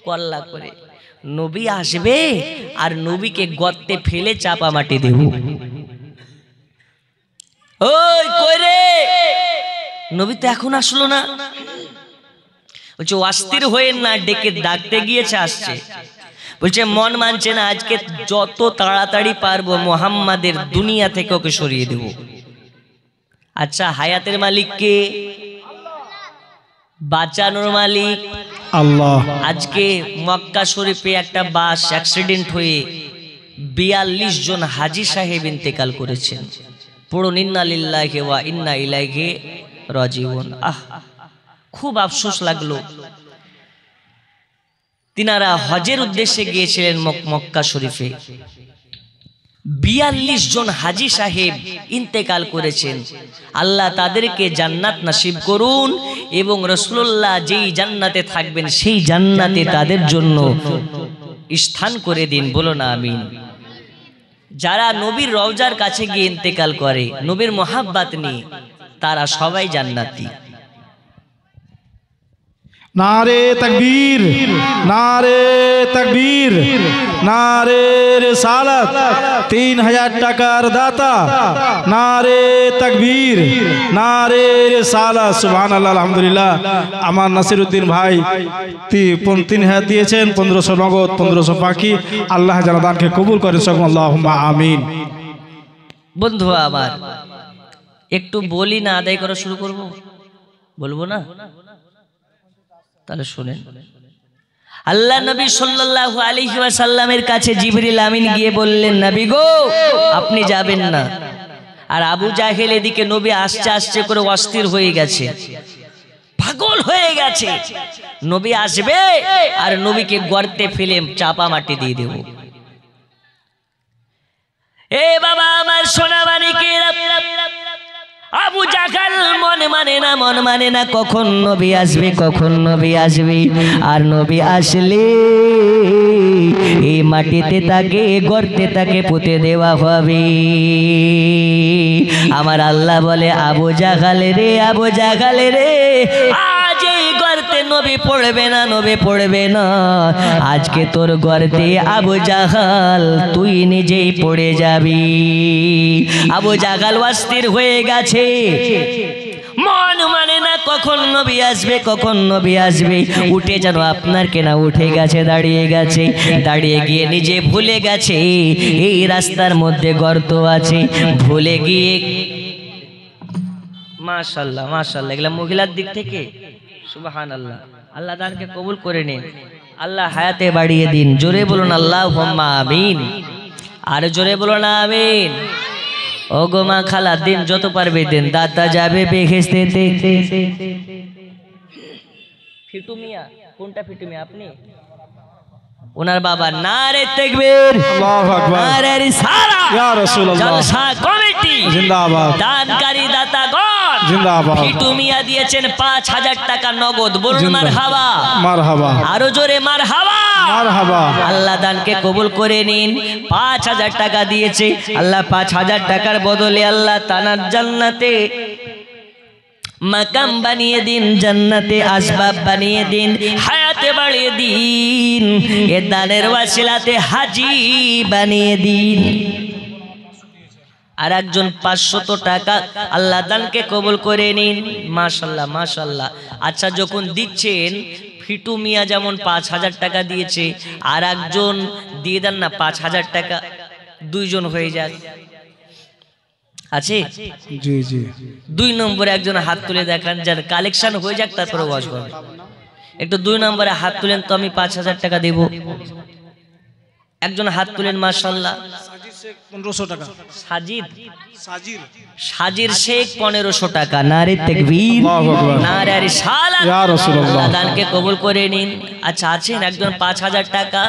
কল্লা করে নবী আসবে আর নবীকে গর্তে ফেলে চাপা মাটি দেব ওই কই রে নবী তো এখন আসলো না বলছে অস্থির হয়ে না ডেকে ডাকতে গিয়েছে আসছে বলছে মন মানছে না আজকে যত তাড়াতাড়ি পারবো মুহাম্মাদের দুনিয়া থেকে ওকে সরিয়ে দেব আচ্ছা হায়াতের মালিক কে বাঁচানোর মালিক আল্লাহ আজকে মক্কা শরীফে একটা বাস অ্যাক্সিডেন্ট হয়ে 42 জন হাজী সাহেব ইন্তেকাল করেছেন পড়ুন ইন্না লিল্লাহি ওয়া ইন্না ইলাইহি রাজিউন খুব আফসোস লাগলো। তিনারা হজের উদ্দেশ্যে গিয়েছিলেন মক্কা শরীফে। 42 জন হাজী সাহেব ইন্তেকাল করেছেন। আল্লাহ তাদেরকে জান্নাত নসিব করুন এবং রাসূলুল্লাহ যেই জান্নাতে থাকবেন সেই জান্নাতে তাদের জন্য স্থান করে দিন, বলো না আমিন। যারা নবীর রওজার কাছে গিয়ে ইন্তেকাল করে নবীর মোহাব্বত নিয়ে, তারা সবাই জান্নাতি। नारे तकबीर, नारे तकबीर, नारे रिसालत, 3000 টাকার দাতা, নারে তকবীর, নারে রিসালাত, সুবহানাল্লাহ, আলহামদুলিল্লাহ। আমার নাসিরউদ্দিন ভাই 3000 দিয়েছেন, 1500 নগদ, 1500 বাকি। আল্লাহ যেন দানকে কবুল করে, সকল আল্লাহুম্মা আমিন। বন্ধু আবার একটু বলি না, আদায় করা শুরু করব? বলবো না? তাহলে শুনেন। আল্লাহ নবী সাল্লাল্লাহু আলাইহি ওয়াসাল্লামের কাছে জিবরিল আমিন গিয়ে বললেন, নবী গো আপনি যাবেন না। আর আবু জাহেল এদিকে নবী আসছে আসছে করে অস্থির হয়ে গেছে, পাগল হয়ে গেছে। নবী আসবে আর নবীকে গর্তে ফেলে চাপা মাটি দিয়ে দেব। এ বাবা আমার সোনা মানিকেরা, আবু জাহাল মন মানে না কখন নবী আসবে, কখন নবী আসবে। আর নবী আসলে এই মাটিতে তাকে গর্তে তাকে পুঁতে দেওয়া হবে। আমার আল্লাহ বলে, আবু জাহাল রে, আবু জাহাল রে, আজ এই গর্তে নবী পড়বে না, নবী পড়বে না। আজকে তোর গর্তে আবু জাহাল তুই নিজেই পড়ে যাবি। আবু জাহাল অস্থির হয়ে গেছে, মন মানে না কখন নবী আসবে, কখন নবী আসবে। উঠে যেন আপনার কেনা উঠে গেছে, দাঁড়িয়ে গেছে, দাঁড়িয়ে গিয়ে নিজে ভুলে গেছে এই রাস্তার মধ্যে গর্ত আছে। ভুলে গিয়ে মাশাআল্লাহ মাশাআল্লাহ, এগুলা মহিলার দিক থেকে সুবহানাল্লাহ। আল্লাহ দানকে কবুল করে নিন, আল্লাহ হায়াতে বাড়িয়ে দিন। জোরে বলুন আল্লাহুম্মা আমিন, আর জোরে বলুন আমিন। ও গো মা খালা, দিন যত পারবে দিন, দাতা যাবে বেহেশতেতে। ফিটু মিয়া, কোনটা ফিটু মিয়া? আপনি? ওনার বাবা। নারে তাকবীর, আল্লাহু আকবার, নারে রিসালাত, ইয়া রাসূলুল্লাহ, জলসা কমিটি জিন্দাবাদ, দানকারী দাতাগণ জিন্দাবাদ। ফিটু মিয়া দিয়েছেন 5000 টাকা নগদ, বলুন মারহাবা, মারহাবা, আরো জোরে মারহাবা, মারহাবা। আল্লাহ দানকে কবুল করে নিন। 5000 টাকা দিয়েছে আল্লাহ। 5000 টাকার বদলে আল্লাহ তানার জান্নাতে মাকাম বানিয়ে দিন, জান্নাতে আসবাব বানিয়ে দিন, হায়াতে বাড়িয়ে দিন, এ দানের ওয়াসিলাতে হাজি বানিয়ে দিন। আর একজন 500 টাকা আল্লাহ দানকে কবুল করে নিন। মাশাআল্লাহ মাশাআল্লাহ। আচ্ছা, যখন দিচ্ছেন ফিটু মিয়া যেমন 5000 টাকা দিয়েছে, আর একজন দিয়ে দেন না 5000 টাকা, 2 জন হয়ে যাক। আছে? জি জি। 2 নম্বরে একজন হাত তুলে দেখান, যার কালেকশন হয়ে যাক, তারপরে ওয়াজ করবেন। একটু 2 নম্বরে হাত তুলেন তো, আমি 5000 টাকা দেব। একজন হাত তুলেন, মাশাআল্লাহ। 1500 টাকা। সাজিদ, সাজির, সাজির শেখ 1500 টাকা। নারে তাকবীর, আল্লাহু আকবার, নারে রিসালাত, ইয়া রাসূলুল্লাহ। আল্লাহ দানকে কবুল করে নিন। আচ্ছা, আছেন একজন 5000 টাকা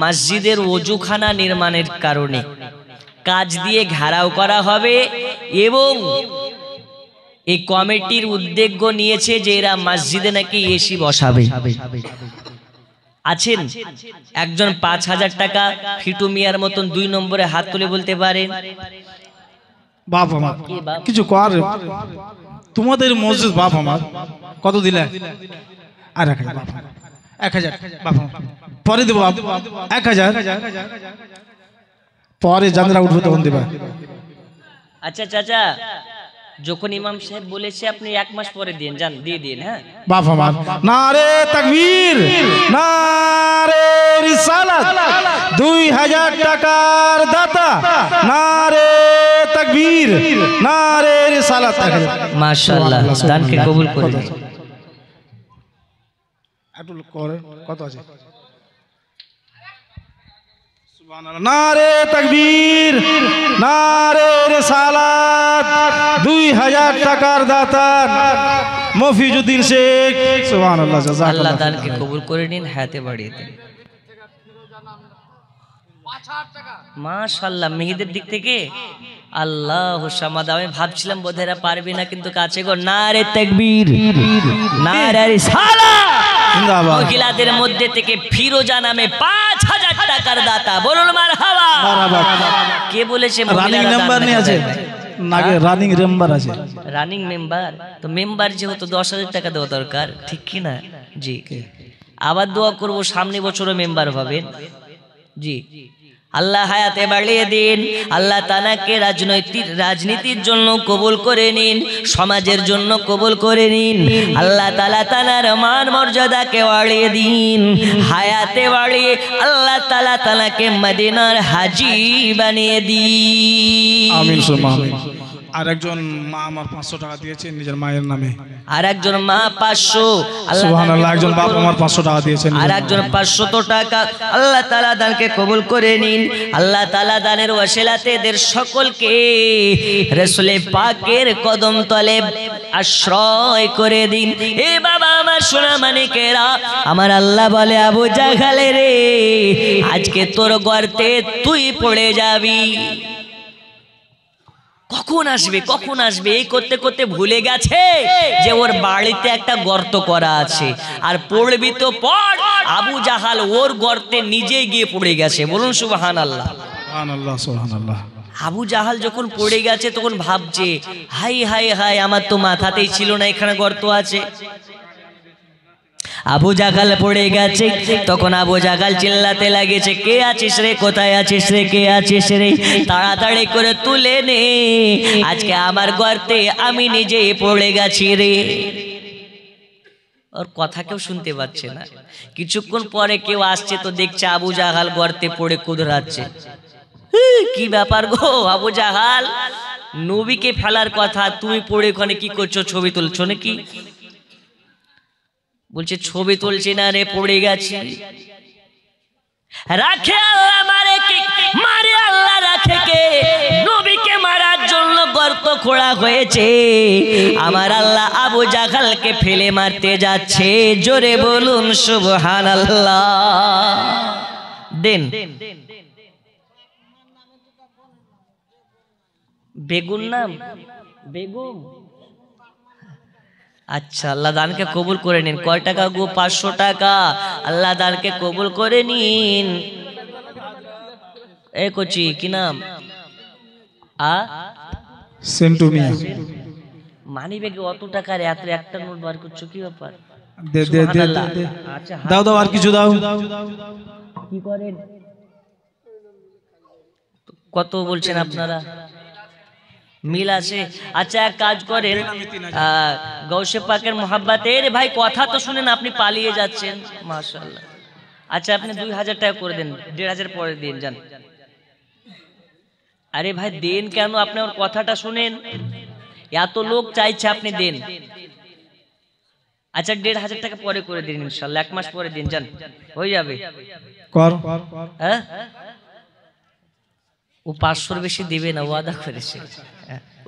মসজিদের ওযুখানা নির্মাণের কারণে কাজ দিয়ে ঘেরাও করা হবে, এবং এই কমিটির উদ্যোগ নিয়েছে যে এরা মসজিদে নাকি এসি বসাবে। আছেন একজন 5000 টাকা ফিটু মিয়ার মতন 2 নম্বরে হাত তুলে বলতে পারেন? বাপ আমার কিছু কর, তোমাদের মসজিদ বাপ আমার। কত দিলে? আর 1000 বাপ, 1000 বাপ পরে দেবো বাপ, 1000 পরে জানরা উঠবো তখন দেবা। আচ্ছা চাচা, যখন ইমাম সাহেব বলেছে আপনি 1 মাস পরে দিন, যান দিয়ে দিন। হ্যাঁ বাপ আমার। নারে তাকবীর, নারে রিসালাত, 2000 টাকার দাতা, নারে তাকবীর, নারে রিসালাত। মাশাআল্লাহ, দানকে কবুল করুন। একটু করে কত আছে? সুবহানাল্লাহ। নারে তাকবীর, নারে রিসালাত, 2000 টাকার দাতা, মফিজুদ্দিন শেখ সুবহানাল্লাহ আল্লাহ জাযাকাল্লাহ দানকে কবুল করে নিন, হায়াতে বাড়িয়ে দিন। মাশাআল্লাহ, মেহেদের দিক থেকে আল্লাহ সামাদ। আমি ভাবছিলাম বোধেরা পারবি না, কিন্তু কাছে গো। নারে তাকবীর, নারে রিসালাত। জিন্দাবাদ। মহিলাদের মধ্যে থেকে ফিরোজা নামে 5000 টাকার দাতা, বলুন মারহাবা। কে বলেছে রানিং নাম্বার নিয়ে আছে নাকি? রানিং মেম্বার আছে, রানিং মেম্বার। তো মেম্বার যেহেতু 10,000 টাকা দেওয়া দরকার, ঠিক কি না? জি, আবার দোয়া করব সামনে বছরও মেম্বার হবেন। জি, আল্লাহ হায়াতে বাড়িয়ে দিন। আল্লাহ তাআলাকে রাজনীতির জন্য কবুল করে নিন, সমাজের জন্য কবুল করে নিন। আল্লাহ তাআলা তাআলার মান মর্যাদাকে বাড়িয়ে দিন, হায়াতে বাড়িয়ে আল্লাহ তাআলা তাআলাকে মদিনার হাজী বানিয়ে দিন। আমিন সুম্মা আমিন। আর একজন মা আমার 500 টাকা দিয়েছেন নিজের মায়ের নামে। আর একজন মা 500, আল্লাহ সুবহানাল্লাহ। একজন বাপ আমার 500 টাকা দিয়েছেন। আর একজন 500 টাকা। আল্লাহ তাআলা দানকে কবুল করে নিন। আল্লাহ তাআলা দানের ওয়াসিলাতে এদের সকলকে রাসূলে পাকের কদম তলে আশ্রয় করে দিন। এ বাবা আমার সোনা মানিকেরা, আমার আল্লাহ বলে আবু জাহালে রে, আজকে তোর গর্তে তুই পড়ে যাবি। কখন আসবে, কখন আসবে, এই করতে করতে ভুলে গেছে যে ওর বাড়িতে একটা গর্ত করা আছে। আর পড়বি তো পড়, আবু জাহাল ওর গর্তে নিজে গিয়ে পড়ে গেছে। বলুন সুবহানাল্লাহ। সুবহানাল্লাহ সুবহানাল্লাহ। আবু জাহাল যখন পড়ে গেছে তখন ভাবছে, হাই হাই হাই, আমার তো মাথাতেই ছিল না এখানে গর্ত আছে। আবু জাহাল পড়ে গেছে, তখন আবু জাহাল চিল্লাতে লাগেছে, কে আছিস রে, কোথায় আছিস রে, কে আছিস রে, তাড়াতাড়ি করে তুলে নে, আজকে আমার গর্তে আমি নিজেই পড়ে গেছি রে। ওর কথা কেউ শুনতে পাচ্ছে না। কিছুক্ষণ পরে কেউ আসছে, তো দেখছে আবু জাহাল গর্তে পড়ে কুদরাচ্ছে। কি ব্যাপার গো আবু জাহাল, নবীকে ফেলার কথা, তুমি পড়ে ওখানে কি করছো, ছবি তুলছো নাকি? বলছে ছবি তুলছি না রে, পড়ে গেছি। রাখে আল্লাহ মারে কে, মারে আল্লাহ রাখে কে, নবীকে মারার জন্য গর্ত খোঁড়া হয়েছে, আমার আল্লাহ আবু জাহালকে ফেলে মারতে যাচ্ছে। জোরে বলুন সুবহানাল্লাহ। দেন বেগুন নাম, বেগুন। আচ্ছা, আল্লাহ দানকে কবুল করে নিন। কয় টাকা গো? 500 টাকা। আল্লাহ দানকে কবুল করে নিন। এ কোচি কি নাম? সেন্টু মিয়া। মানি ব্যাগে অত টাকার এত একটা নোট বার করছো, কি ব্যাপার? দে দে দে দে। আচ্ছা, দাও দাও, আর কিছু দাও। কি করেন, কত বলছেন আপনারা? মিল আছে? আচ্ছা, এক কাজ করেন, গৌসে পাকের মোহাব্বতের ভাই, কথা তো শুনেন, আপনি পালিয়ে যাচ্ছেন। মাশাআল্লাহ। আচ্ছা, আপনি 2000 টাকা করে দেন, 1500 পরে দিন যান। আরে ভাই দেন কেন, আপনি ওর কথাটা শুনেন, এত লোক চাইছে, আপনি দেন। আচ্ছা, 1500 টাকা পরে করে দিন ইনশাআল্লাহ, 1 মাস পরে দিন যান, হয়ে যাবে। কর। হ্যাঁ, ও 500-র বেশি দিবে না, ওয়াদা করেছে,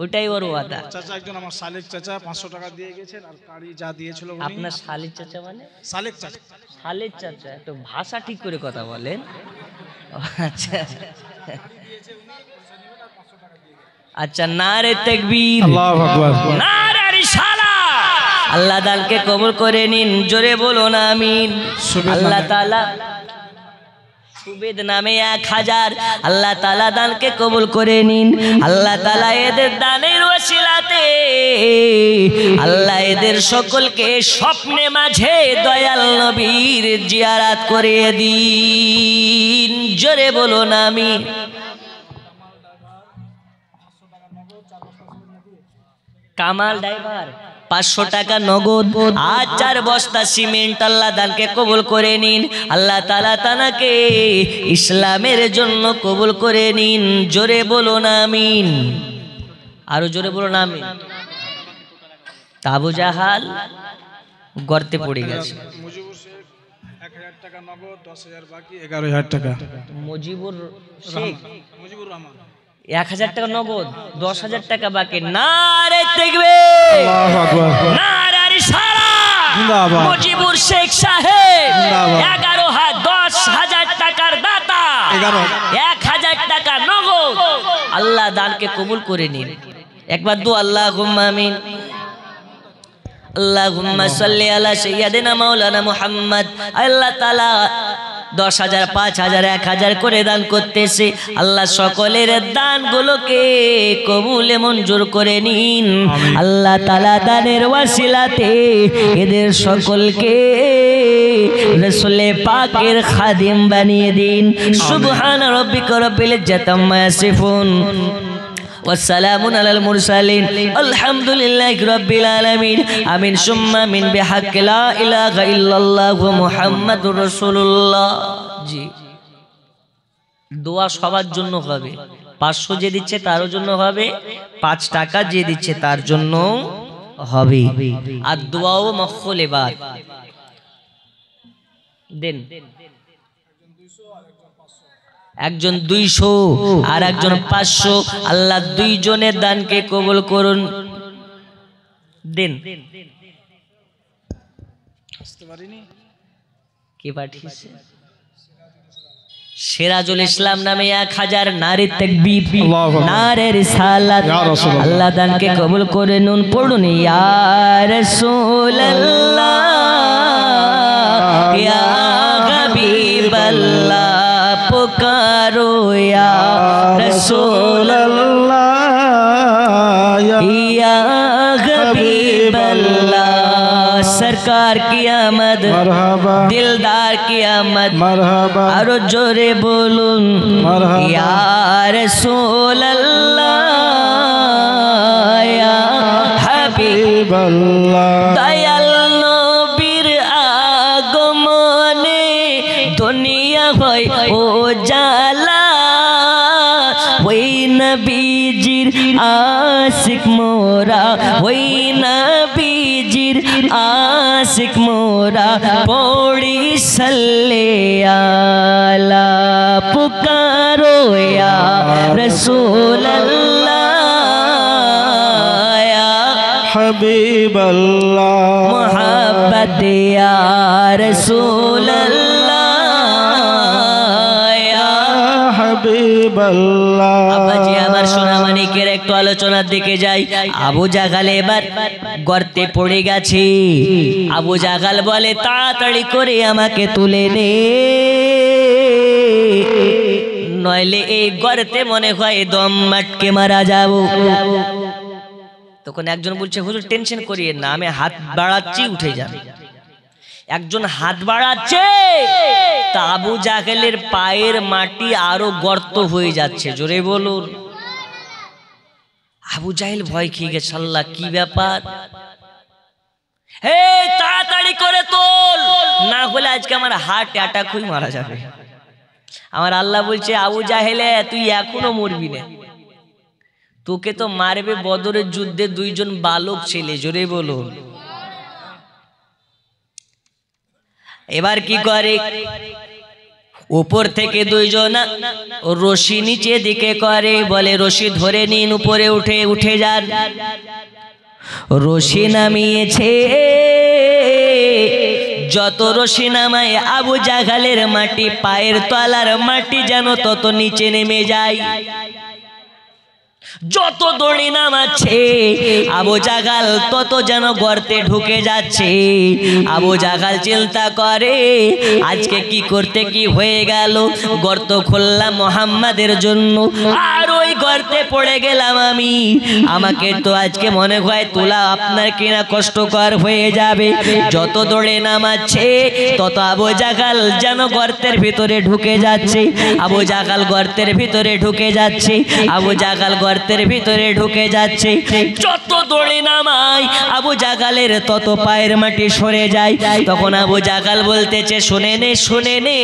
ওটাই ওর ওয়াদা। চাচা একজন আমার শালিক চাচা 500 টাকা দিয়ে গেছেন, আর কারি যা দিয়েছিল উনি। আপনার শালিক চাচা মানে? শালিক চাচা। শালিক চাচা, একটু ভাষা ঠিক করে কথা বলেন। আচ্ছা আচ্ছা, নারে তাকবীর, আল্লাহু আকবার, নারে রিসালাত। আল্লাহ দানকে কবুল করে নিন, জোরে বলুন আমিন। আল্লাহ তাআলা সুবেদ নামে 1000, আল্লাহ তাআলা দানকে কবুল করে নিন। আল্লাহ তাআলা এদের দানের ওসিলাতে আল্লাহ এদের সকলকে স্বপ্নে মাঝে দয়াল নবীর জিয়ারত করে দিন, জোরে বলুন আমিন। কামাল ড্রাইভার 500 টাকা নগদ আর 4 বস্তা সিমেন্ট আল্লাহ দানকে কবুল করে নিন। আল্লাহ তাআলা তানাকে ইসলামের জন্য কবুল করে নিন, জোরে বলুন আমিন। আরো জোরে বলুন আমিন। আবু জাহাল গর্তে পড়ে গেছে। মুজিবুর শেখ 1000 টাকা নগদ, 10000 বাকি, 11000 টাকা। মুজিবুর শেখ, মুজিবুর রহমান 1000 টাকা নগদ, 10000 টাকা বাকি। নারে তাকবীর, আল্লাহু আকবার, নারে সারা জিন্দাবাদ। মুজিবুর শেখ সাহেব জিন্দাবাদ। 10,000 টাকার দাতা 1,000 টাকা নগদ আল্লাহ দানকে কবুল করে নিন একবার দু আল্লাহুম্মা আমিন আল্লাহুম্মা সাল্লি আলা সাইয়্যিদিনা মাওলানা মুহাম্মদ আল্লাহ তাআলা 10,000 5,000 1,000 করে দান করতেছে আল্লাহ সকলের দানগুলোকে কবুলে মঞ্জুর করে নিন আল্লাহ তাআলা দানের ওয়াসিলাতে এদের সকলকে রাসূলে পাকের খাদিম বানিয়ে দিন সুবহানা রাব্বিকা রাব্বিল ইজ্জাতি আম্মা ইয়াসিফুন والسلام على المرسلين الحمد لله رب العالمين آمين ثم آمين بحق لا إله إلا الله محمد رسول الله জি দোয়া সবার জন্য হবে 500 যে দিচ্ছে তার জন্য হবে 5 টাকা যে দিচ্ছে তার জন্য হবে আর দোয়াও মখফুল ইবাদ দেন একজন 200 আর একজন 500 আল্লাহ দুইজনের দানকে কবুল করুন দেন কে পাঠিয়েছে সিরাজুল ইসলাম নামে 1000 নারী তাকবীর নারে রিসালাত আল্লাহ দানকে কবুল করে নিন পড়ুন ইয়া রাসূলুল্লাহ ইয়া হাবিবাল্লাহ पुकारो या रसूल अल्लाह या हबीब अल्लाह सरकार की आमद मरहबा दिलदार की आमद मरहबा और जोरे बोलूं या रसूल अल्लाह या हबीब अल्लाह दयाल नबीर आगमने दुनिया হয় ও জালা ওই নবীজির আশিক মোরা ওই নবীজির আশিক মোরা পড়ি সাল্লে আলা পুকারো ইয়া রাসূলুল্লাহ ইয়া হাবিবাল্লাহ মুহাব্বত ইয়া রাসূলুল্লাহ আব্বাজি আমার সোনা মানিকের একটু আলোচনার দিকে যাই আবু জাগাল এবার গর্তে পড়ে গেছে আবু জাগাল বলে তাড়াতাড়ি করে আমাকে তুলে নে নইলে এই গর্তে মনে হয় দম মাটকে মারা যাব তখন একজন বলছে হুজুর টেনশন করিয়েন না আমি হাত বাড়াচ্ছি উঠে যাবে একজন হাত বাড়াচ্ছে তা আবু জাহেলের পায়ের মাটি আরো গর্ত হয়ে যাচ্ছে জোরে বলুন আবু জাহেল ভয় খেয়ে গেছে আল্লাহ কি ব্যাপার হে তাড়াতাড়ি করে তোল না হলে আজকে আমার হার্ট অ্যাটাক হয়ে মারা যাবে আমার আল্লাহ বলছে আবু জাহেলে তুই এখনো মরবি না তোকে তো মারবে বদরের যুদ্ধে দুইজন বালক ছেলে জোরে বলুন এবার কি করে উপর থেকে দুইজন রশি নিচে দিকে করে বলে রশি ধরে নিন উপরে উঠে যান রশি নামিয়েছে যত রশি নামায় আবু জাগালের মাটি পায়ের তলার মাটি যেন তত নিচে নেমে যায় যত দড়ি নামাচ্ছে আবু জাগাল তত যেন গর্তে ঢুকে যাচ্ছে আবু জাগাল চিন্তা করে আজকে কি করতে কি হয়ে গেল গর্ত খুললাম মুহাম্মাদের জন্য আর ওই গর্তে পড়ে গেলাম আমি আমাকে তো আজকে মনে হয় তোলা আপনার কিনা কষ্টকর হয়ে যাবে যত দড়ি নামাচ্ছে তত আবু জাগাল যেন গর্তের ভিতরে ঢুকে যাচ্ছে আবু জাগাল গর্তের ভিতরে ঢুকে যাচ্ছে আবু জাগাল গর্তের ভিতরে ঢুকে যাচ্ছে যত দড়ি নামায় আবু জাগালের তত পায়ের মাটি সরে যায় তখন আবু জাগাল বলতেছে শুনে নে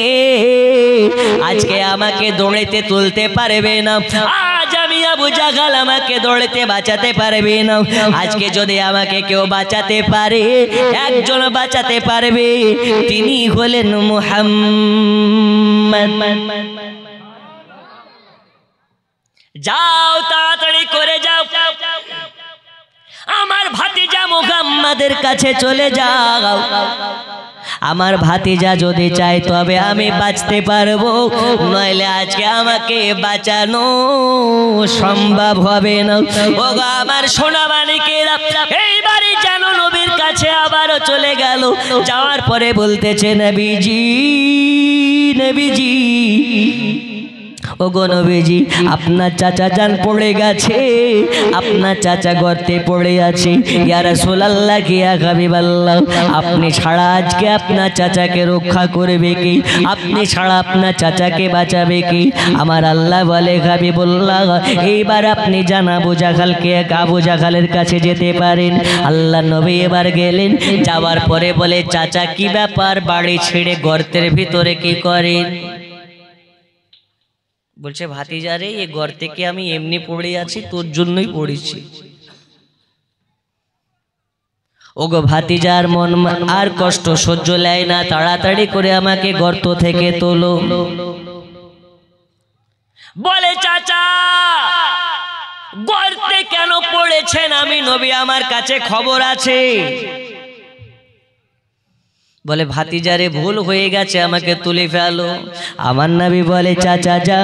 আজকে আমাকে দৌড়েতে তুলতে পারবে না আজ আমি আবু জাগাল আমাকে দৌড়েতে বাঁচাতে পারবে না আজকে যদি আমাকে কেউ বাঁচাতে পারে একজন বাঁচাতে পারবে তিনি হলেন মুহাম্মদ যাও তাড়াতাড়ি করে যাও আমার ভাতিজা মুহাম্মাদের কাছে চলে যাও। আমার ভাতিজা যদি চাই তবে আমি বাঁচতে পারবো, নইলে আজকে আমাকে বাঁচানো সম্ভব হবে না। ওগো আমার সোনা মানিকেরা, এইবারে যেন নবীর কাছে আবারও চলে গেল। যাওয়ার পরে বলতেছে, নবীজি নবীজি, ওগো নবীজি, আপনার চাচা জান পড়ে গেছে, আপনার চাচা গর্তে পড়ে আছে। ইয়া রাসূলুল্লাহ, ইয়া হাবিবাল্লাহ, আপনি ছাড়া আজকে আপনার চাচাকে রক্ষা করবে কি? আপনি ছাড়া আপনার চাচাকে বাঁচাবে কি? আমার আল্লাহ বলে, হাবিবুল্লাহ, এইবার আপনি যান আবু জাহালকে, আবু জাহালের কাছে যেতে পারেন। আল্লাহ নবী এবার গেলেন। যাওয়ার পরে বলে, চাচা কি ব্যাপার, বাড়ি ছেড়ে গর্তের ভিতরে কি করেন? বলছে, ভাতিজা রে, এই গর্তে কি আমি এমনি পড়ে আছি? তোর জন্যই পড়েছি। ওগো ভাতিজার মন আর কষ্ট সহ্য লেয় না, তাড়াতাড়ি করে আমাকে গর্ত থেকে তোলো। বলে, চাচা গর্তে কেন পড়েছেন? আমি নবী, আমার কাছে খবর আছে। বলে, ভাতিজারে ভুল হয়ে গেছে, আমাকে তুলে ফেলো। আমার নবী বলে, চাচা যান,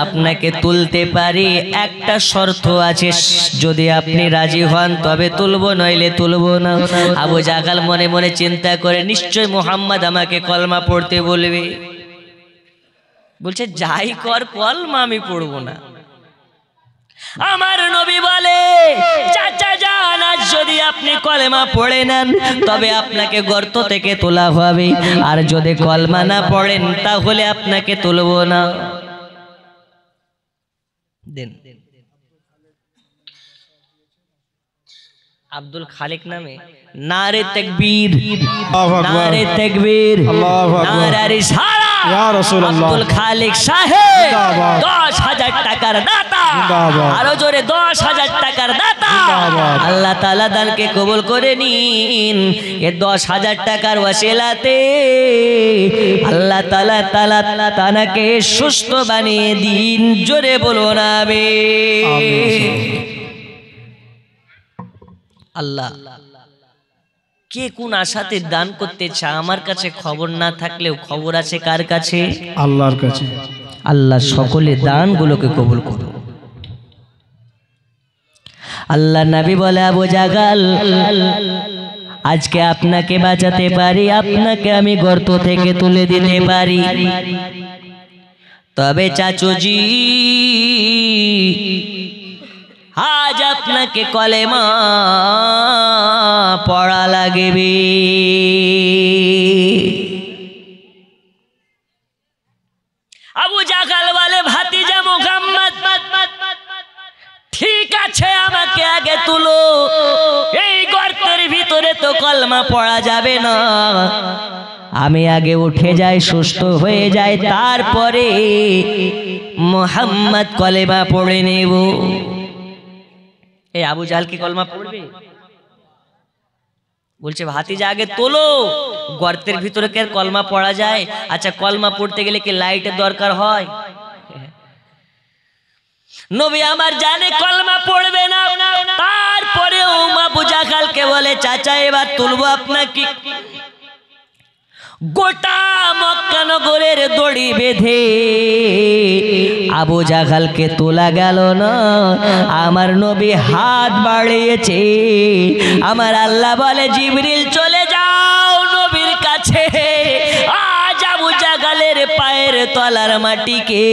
আপনাকে তুলতে পারি, একটা শর্ত আছে, যদি আপনি রাজি হন তবে তুলবো, নইলে তুলবো না। আবু জাহাল মনে মনে চিন্তা করে, নিশ্চয় মুহাম্মদ আমাকে কলমা পড়তে বলবে। বলছে, যাই কর, কলমা আমি পড়বো না। আমার নবী বলে, চাচা যান, আজ যদি আপনি কলেমা পড়ে নেন তবে আপনাকে গর্ত থেকে তোলা হবে, আর যদি কলমা না পড়েন তাহলে আপনাকে তুলব না। দেন। আব্দুল খালিক নামে নারে তাকবীর, নারে তাকবীর, নারে রিসালা। আব্দুল খালিক সাহেব 10,000 টাকার দাতা, আরো জোরে 10,000 টাকার দাতা। আল্লাহ তাআলা দানকে কবুল করে নিন। এই 10,000 টাকার ওয়াসিলাতে আল্লাহ তাআলা তানাকে সুস্থ বানিয়ে দিন। জোরে বলুন আমিন। আল্লাহ কে কোন আশাতে দান করতে চায়, আমার কাছে খবর না থাকলেও খবর আছে কার কাছে? আল্লাহর কাছে। আল্লাহ সকলে দানগুলোকে কবুল করুন। আল্লাহ নবী বলে, আবু জাহাল, আজকে আপনাকে বাঁচাতে পারি, আপনাকে আমি গর্ত থেকে তুলে দিতে পারি, তবে চাচুজি আজ আপনাকে কলেমা পড়া লাগবে। আবু জাহাল বলে, ভাতিজা মুহাম্মদ, ঠিক আছে, আমাকে আগে তুলো, এই গর্তের ভিতরে তো কলমা পড়া যাবে না, আমি আগে উঠে যাই, সুস্থ হয়ে যাই, তারপরে মুহাম্মদ কলেমা পড়ে নেব। এই আবু জাহাল কি কলমা পড়বে? বলছে, ভাতিজা আগে তোলো, গর্তের ভিতরে কি কলমা পড়া যায়? আচ্ছা, কলমা পড়তে গেলে কি লাইটের দরকার হয়? নবী আমার জানে কলমা পড়বে না, তারপরেও আবু জাহালকে বলে, চাচা এবার তুলবো আপনাকে। গোটা মক্কা নগরের দড়ি বেঁধে আবু জাহালকে তোলা গেল না। আমার নবী হাত বাড়িয়েছে, আমার আল্লাহ বলে, জিবরিল চলে যাও নবীর কাছে, আজ আবু জাহালের পায়ের তলার মাটিকে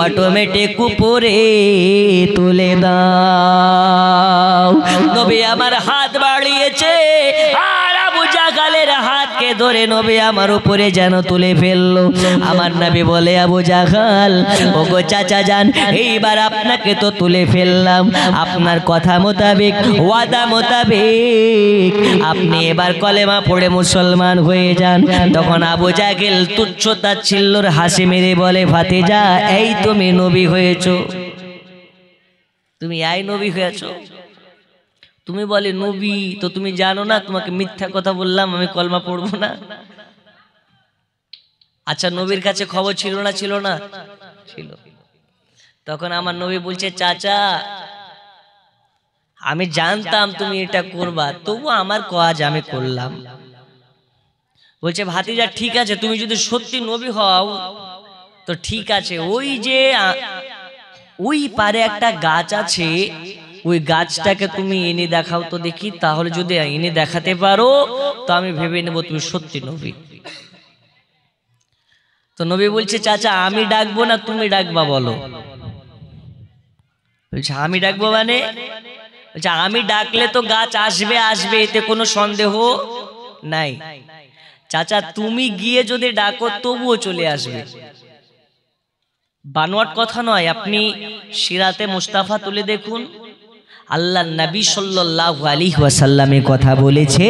অটোমেটিক উপরে তুলে দাও। নবী আমার হাত বাড়িয়েছে, আর আবু জাহালের হাতকে ধরে নবী আমার উপরে যেন তুলে ফেললো। আমার নবী বলে, আবু জাহাল, ওগো চাচা যান, এইবার আপনাকে তো তুলে ফেললাম, আপনার কথা মোতাবেক, ওয়াদা মোতাবেক আপনি এবার কলেমা পড়ে মুসলমান হয়ে যান। তখন আবু জাহেল তুচ্ছ তাচ্ছিল্যর হাসি মেরে বলে, ভাতিজা, এই তুমি নবী হয়েছো, তুমি এই নবী হয়েছো? তুমি বলে নবী, তো তুমি জানো না তোমাকে মিথ্যা কথা বললাম, আমি কলমা পড়বো না? আচ্ছা, নবীর কাছে খবর ছিল না? ছিল না? ছিল। তখন আমার নবী বলছে, চাচা আমি জানতাম তুমি এটা করবা, তবু আমার কাজ আমি করলাম। বলছে ভাতিজা ঠিক আছে, তুমি যদি সত্যি নবী হও তো ঠিক আছে, ওই যে ওই পারে একটা গাছ আছে, ওই গাছটাকে তুমি এনে দেখাও তো দেখি, তাহলে যদি এনে দেখাতে পারো তো আমি ভেবে নেব তুমি সত্যি নবী। তো নবী বলছে চাচা আমি ডাকবো না তুমি ডাকবা বলো। বলছে আমি ডাকবো মানে? বলছে আমি ডাকলে তো গাছ আসবে আসবে, এতে কোনো সন্দেহ নাই। চাচা তুমি গিয়ে যদি ডাকো তবুও চলে আসবে। বানোয়াট কথা নয়, আপনি সিরাতে মুস্তাফা তুলে দেখুন, আল্লাহ নবী সাল্লাল্লাহু আলাইহি ওয়াসাল্লামে কথা বলেছে।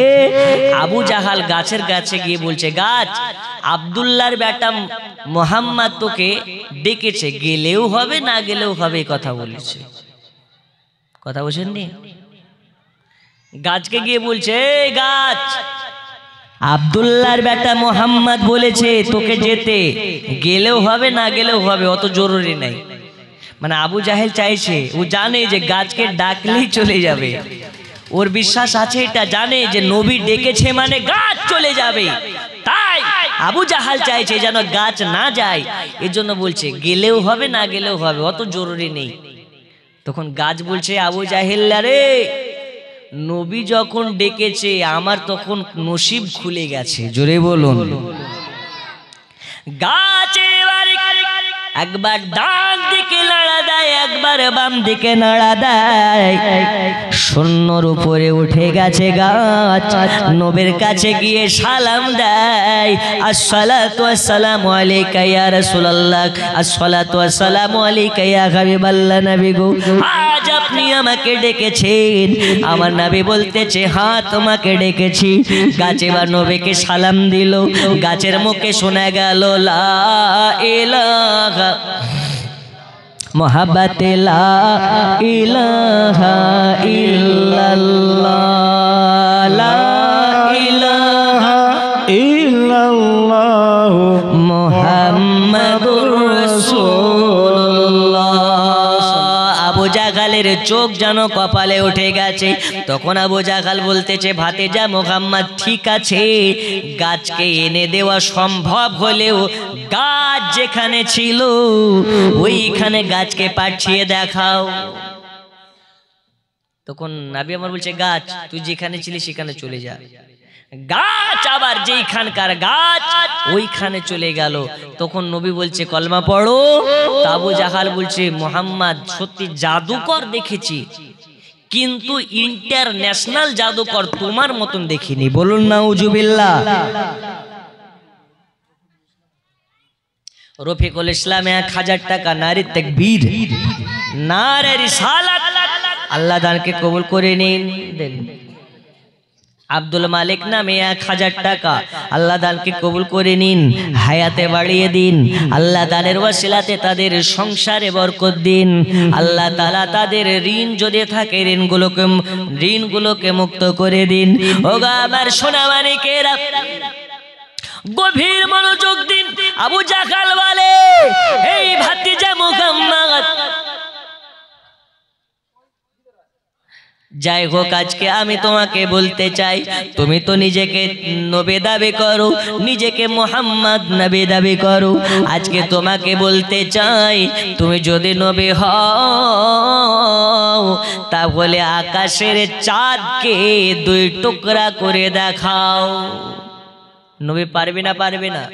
আবু জাহাল গাছের কাছে গিয়ে বলছে গাছ, আব্দুল্লাহর বেটা মুহাম্মদ তোকে ডেকেছে, গেলেও হবে না গেলেও হবে, কথা বলেছে। কথা বুঝেননি? গাছকে গিয়ে বলছে গাছ, আব্দুল্লাহর বেটা মুহাম্মদ বলেছে তোকে যেতে, গেলেও হবে না গেলেও হবে, অত জরুরি নাই। মানে আবু জাহেল চাইছে, ও জানে যে গাছকে ডাকলেই চলে যাবে, ওর বিশ্বাস আছে, এটা জানে যে নবী ডেকেছে মানে গাছ চলে যাবে। তাই আবু জাহাল চাইছে যেন গাছ না যায়, এজন্য বলছে গেলেও হবে না গেলেও হবে, অত জরুরি নেই। তখন গাছ বলছে আবু জাহেল্লা রে, নবী যখন ডেকেছে আমার তখন নসিব খুলে গেছে, জোরে বলুন। গাছ একবার ডান দিকে নাড়া দেয়, একবার বাম দিকে নাড়া দেয়, শূন্যর উপরে উঠে গেছে গাছ। নবীর কাছে গিয়ে সালাম দেয়, আসসালাতু ওয়াসসালামু আলাইকা ইয়া রাসূলুল্লাহ, আসসালাতু ওয়াসসালামু আলাইকা ইয়া হাবিবাল্লাহ। নবী গো আজ আপনি আমাকে ডেকেছেন? আমার নবী বলতেছে হ্যাঁ তোমাকে ডেকেছি। গাছ এবার নবীকে সালাম দিল, গাছের মুখে শোনা গেল লা ইলাহা মোহাব্বত লা ইলাহা ইল্লাল্লাহ, লা ইলাহা ইল্লাল্লাহ মুহাম্মাদুর রাসূলুল্লাহ। আবু জাহালের চোখ যেন কপালে উঠে গেছে। তখন আবু জাহাল বলতেছে ভাতিজা মুহাম্মদ ঠিক আছে, গাছকে এনে দেওয়া সম্ভব হলেও গাছ যেখানে ছিল ওইখানে গাছকে পাঠিয়ে দেখাও। তখন নবী আমার বলছে গাছ তুই যেখানে ছিলি সেখানে চলে যা। গাছ আবার যেইখানকার গাছ ওইখানে চলে গেল। তখন নবী বলছে কলমা পড়ো। আবু জাহাল বলছে মুহাম্মদ সত্যি জাদুকর দেখেছি, কিন্তু ইন্টারন্যাশনাল জাদুকর তোমার মতন দেখিনি। বলুন নাউজুবিল্লাহ। রফিকুল ইসলাম 1000 টাকা, নারী তাকবীর, নারে রিসালাত, আল্লাহ দানকে কবুল করে নিন। দেন আব্দুল মালিক নামে 1000 টাকা, আল্লাহ দানকে কবুল করে নিন, হায়াতে বাড়িয়ে দিন। আল্লাহ দানের ওয়াসিলাতে তাদের সংসারে বরকত দিন। আল্লাহ তাআলা তাদের ঋণ যদি থাকে ঋণগুলোকে মুক্ত করে দিন। ওগো আমার সোনা মানিকেরা গভীর মনোযোগ দিন। আবু জাহাল বলে এই ভাতিজা মুহাম্মদ, যাই হোক আজকে আমি তোমাকে বলতে চাই, তুমি তো নিজেকে নবী দাবি করো, নিজেকে মুহাম্মদ নবী দাবি করো। আজকে তোমাকে বলতে চাই তুমি যদি নবী হও তাহলে আকাশের চাঁদকে 2 টুকরা করে দেখাও। নবী পারবে না? পারবে না?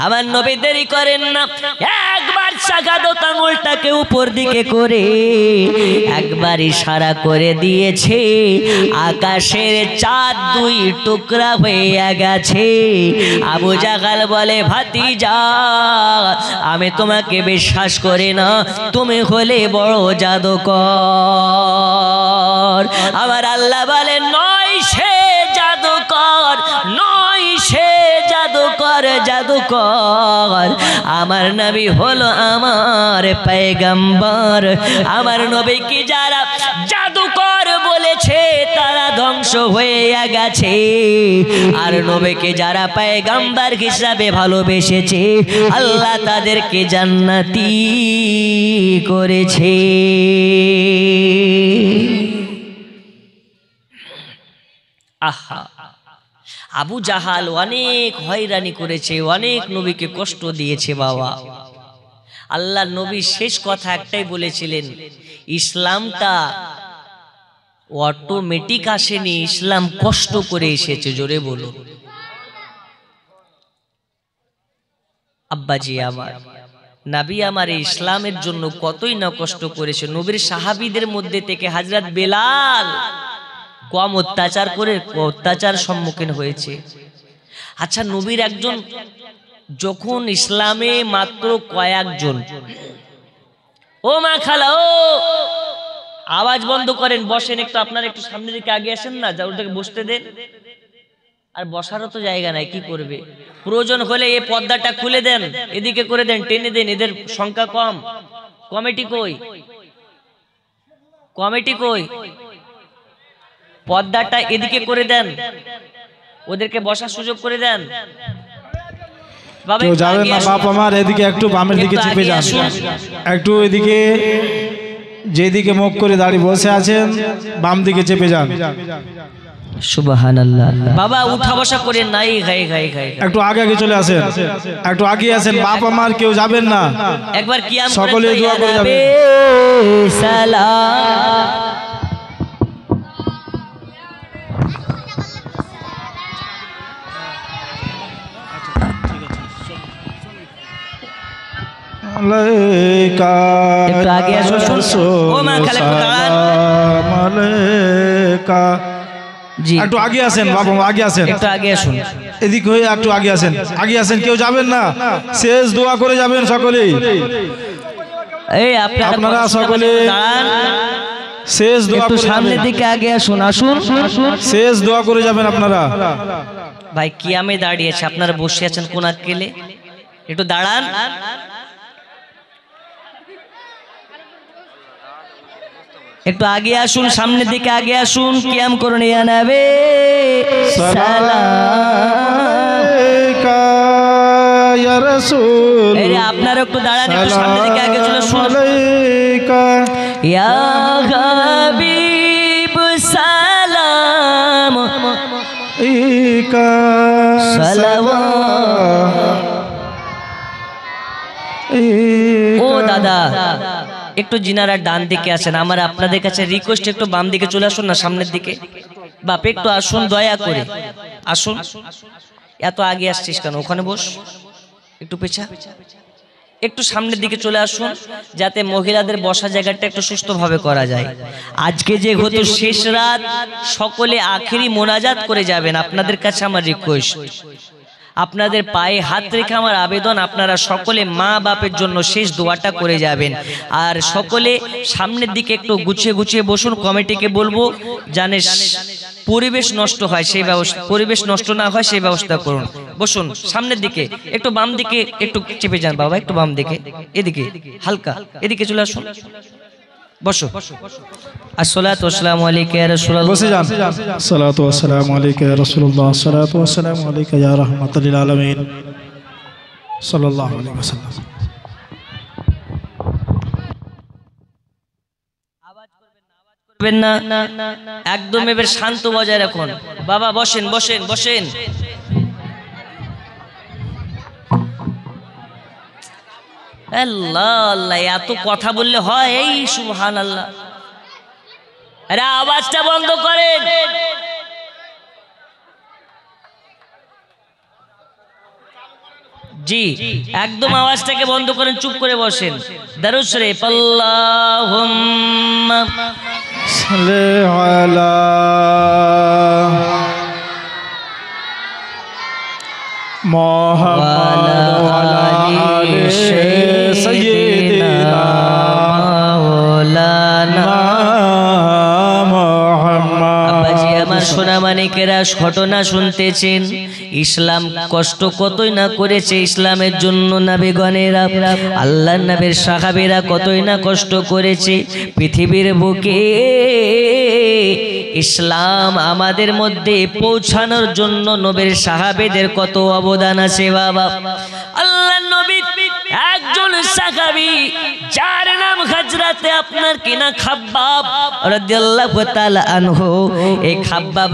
আমার নবী দেরি করেন না, একবার শাহাদাত আঙ্গুলটাকে উপর দিকে করে একবার ইশারা করে দিয়েছে, আকাশের চাঁদ 2 টুকরা হয়ে গেছে। আবু জাহাল বলে ভাতিজা আমি তোমাকে বিশ্বাস করি না, তুমি হলে বড় জাদুকর। আমার আল্লাহ বলে নয় সে জাদুকর, নয় সে জাদুকর, জাদুকর আমার নবী হলো আমার পয়গম্বর। আমার নবীকে যারা জাদুকর বলেছে তারা ধ্বংস হয়ে গেছে, আর নবীকে যারা পয়গম্বর হিসাবে ভালোবেসেছে আল্লাহ তাদেরকে জান্নাতি করেছে। আহা, আবু জাহাল অনেক হয়রানি করেছে, অনেক নবীকে কষ্ট দিয়েছে বাবা। আল্লাহ নবী শেষ কথা একটাই বলেছিলেন, ইসলামটা অটোমেটিক আসেনি, ইসলাম কষ্ট করে এসেছে। জোরে বলুন। আব্বাজি আমার, নবী আমার এই ইসলামের জন্য কতই না কষ্ট করেছে। নবীর সাহাবীদের মধ্যে থেকে হযরত বেলাল কম অত্যাচার সম্মুখীন হয়েছে। আচ্ছা, নবীর একজন যখন ইসলামে মাত্র কয়েকজন, ও মা খালা, ও আওয়াজ বন্ধ করেন, বসেন একটু, আপনারা একটু সামনের দিকে আগে আসেন না, যা ওটাকে বসতে দেন। আর বসারও তো জায়গা নাই, কি করবে? প্রয়োজন হলে এই পর্দাটা খুলে দেন, এদিকে করে দেন, টেনে দেন, এদের সংখ্যা কম। কমিটি কই? কমিটি কই? পর্দাটা এদিকে করে দেন, ওদেরকে বসার সুযোগ করে দেন। কেউ যাবেন না বাপ আমার, এদিকে একটু বামের দিকে চেপে যান, একটু এদিকে যেদিকে মুখ করে দাঁড়িয়ে বসে আছেন বাম দিকে চেপে যান। সুবহানাল্লাহ। বাবা উঠা বসা করেন নাই, একটু আগে আগে চলে আসেন, একটু আগে আসেন বাপ আমার, কেউ যাবেন না। একবার কিয়াম সকলে দোয়া করে যাবেন। সালাম। একটু আগে আসুন। ও মা খালা একটু দাঁড়ান। জি, একটু আগে আসেন বাবা, আগে আসেন, একটু আগে আসুন। এদিক হয়ে একটু আগে আসেন, আগে আসেন, কেউ যাবেন না, শেষ দোয়া করে যাবেন সকলেই। এই আপনারা সকলে দাঁড়ান, শেষ দোয়া একটু করে সামনের যাবেন। দিকে আগে আসুন, আসুন। শেষ দোয়া করে যাবেন আপনারা। ভাই কিয়ামে দাঁড়িয়েছে, আপনারা বসে আছেন কোন আক্কেলে? একটু দাঁড়ান। একটু আগে আসুন, সামনের দিকে আগে আসুন, কিয়াম করুন। ইয়া নবী সালাম। ইয়া রাসূল, এই আপনারা একটু দাঁড়ান, একটু সামনের দিকে আগে চলে আসুন। ইয়া হাবিব সালাম ও দাদা, একটু জিনারা ডান দিকে আসেন, আমার আপনাদের কাছে রিকোয়েস্ট, একটু বাম দিকে চলে আসুন না, সামনের দিকে। বাপ একটু আসুন, দয়া করে আসুন। এত আগে আসছিস কেন? ওখানে বস, একটু পেছা, একটু সামনের দিকে চলে আসুন, যাতে মহিলাদের বসা জায়গাটা একটু সুস্থভাবে করা যায়। আজকে যে হতো শেষ রাত, সকলে আখেরি মোনাজাত করে যাবেন। আপনাদের কাছে আমার রিকোয়েস্ট, আপনাদের পায়ে হাত রেখে আমার আবেদন, আপনারা সকলে মা বাপের জন্য শেষ দোয়াটা করে যাবেন। আর সকলে সামনের দিকে একটু গুছিয়ে গুছিয়ে বসুন। কমিটিকে বলবো জানে পরিবেশ নষ্ট হয় সেই ব্যবস্থা, পরিবেশ নষ্ট না হয় সেই ব্যবস্থা করুন। বসুন সামনের দিকে, একটু বাম দিকে একটু চেপে যান বাবা, একটু বাম দিকে, এদিকে হালকা, এদিকে চলে আসুন, বসো। আসসালাতু ওয়াসসালামু আলাইকা ইয়া রাসূলুল্লাহ। বসে যান। আসসালাতু ওয়াসসালামু আলাইকা ইয়া রাসূলুল্লাহ, আসসালাতু ওয়াসসালামু আলাইকা ইয়া রাহমাতাল লিল আলামিন, সাল্লাল্লাহু আলাইহি ওয়াসাল্লাম। করবেন না, একদম এবার শান্ত বজায় রাখুন। বাবা বসেন বসেন বসেন। আল্লাহ আল্লাহ, এত কথা বললে হয়? এই সুবহানাল্লাহ। আরে আওয়াজটা বন্ধ করেন। জি একদম আওয়াজটাকে বন্ধ করেন, চুপ করে বসেন। দারুদ শরীফ আল্লাহুম্মা সাল্লি আলা মুহাম্মাদ ওয়া আলা আলি সাইয়্যিদিনা মাওলানা মুহাম্মাদ। আব্বাজি আমার সোনা মানিকেরা, ঘটনা শুনতেছেন, ইসলাম কষ্ট কতই না করেছে ইসলামের জন্য। নবীগণেরা, আল্লাহর নবীর সাহাবীরা কতই না কষ্ট করেছে। পৃথিবীর বুকে ইসলাম আমাদের মধ্যে পৌঁছানোর জন্য নবীর সাহাবীদের কত অবদান আছে বাবা। আল্লাহর নবী একজন সাহাবী, যার নাম হযরতে আপনার কিনা খাব্বাব রাদিয়াল্লাহু তাআলা আনহু। এই খাব্বাব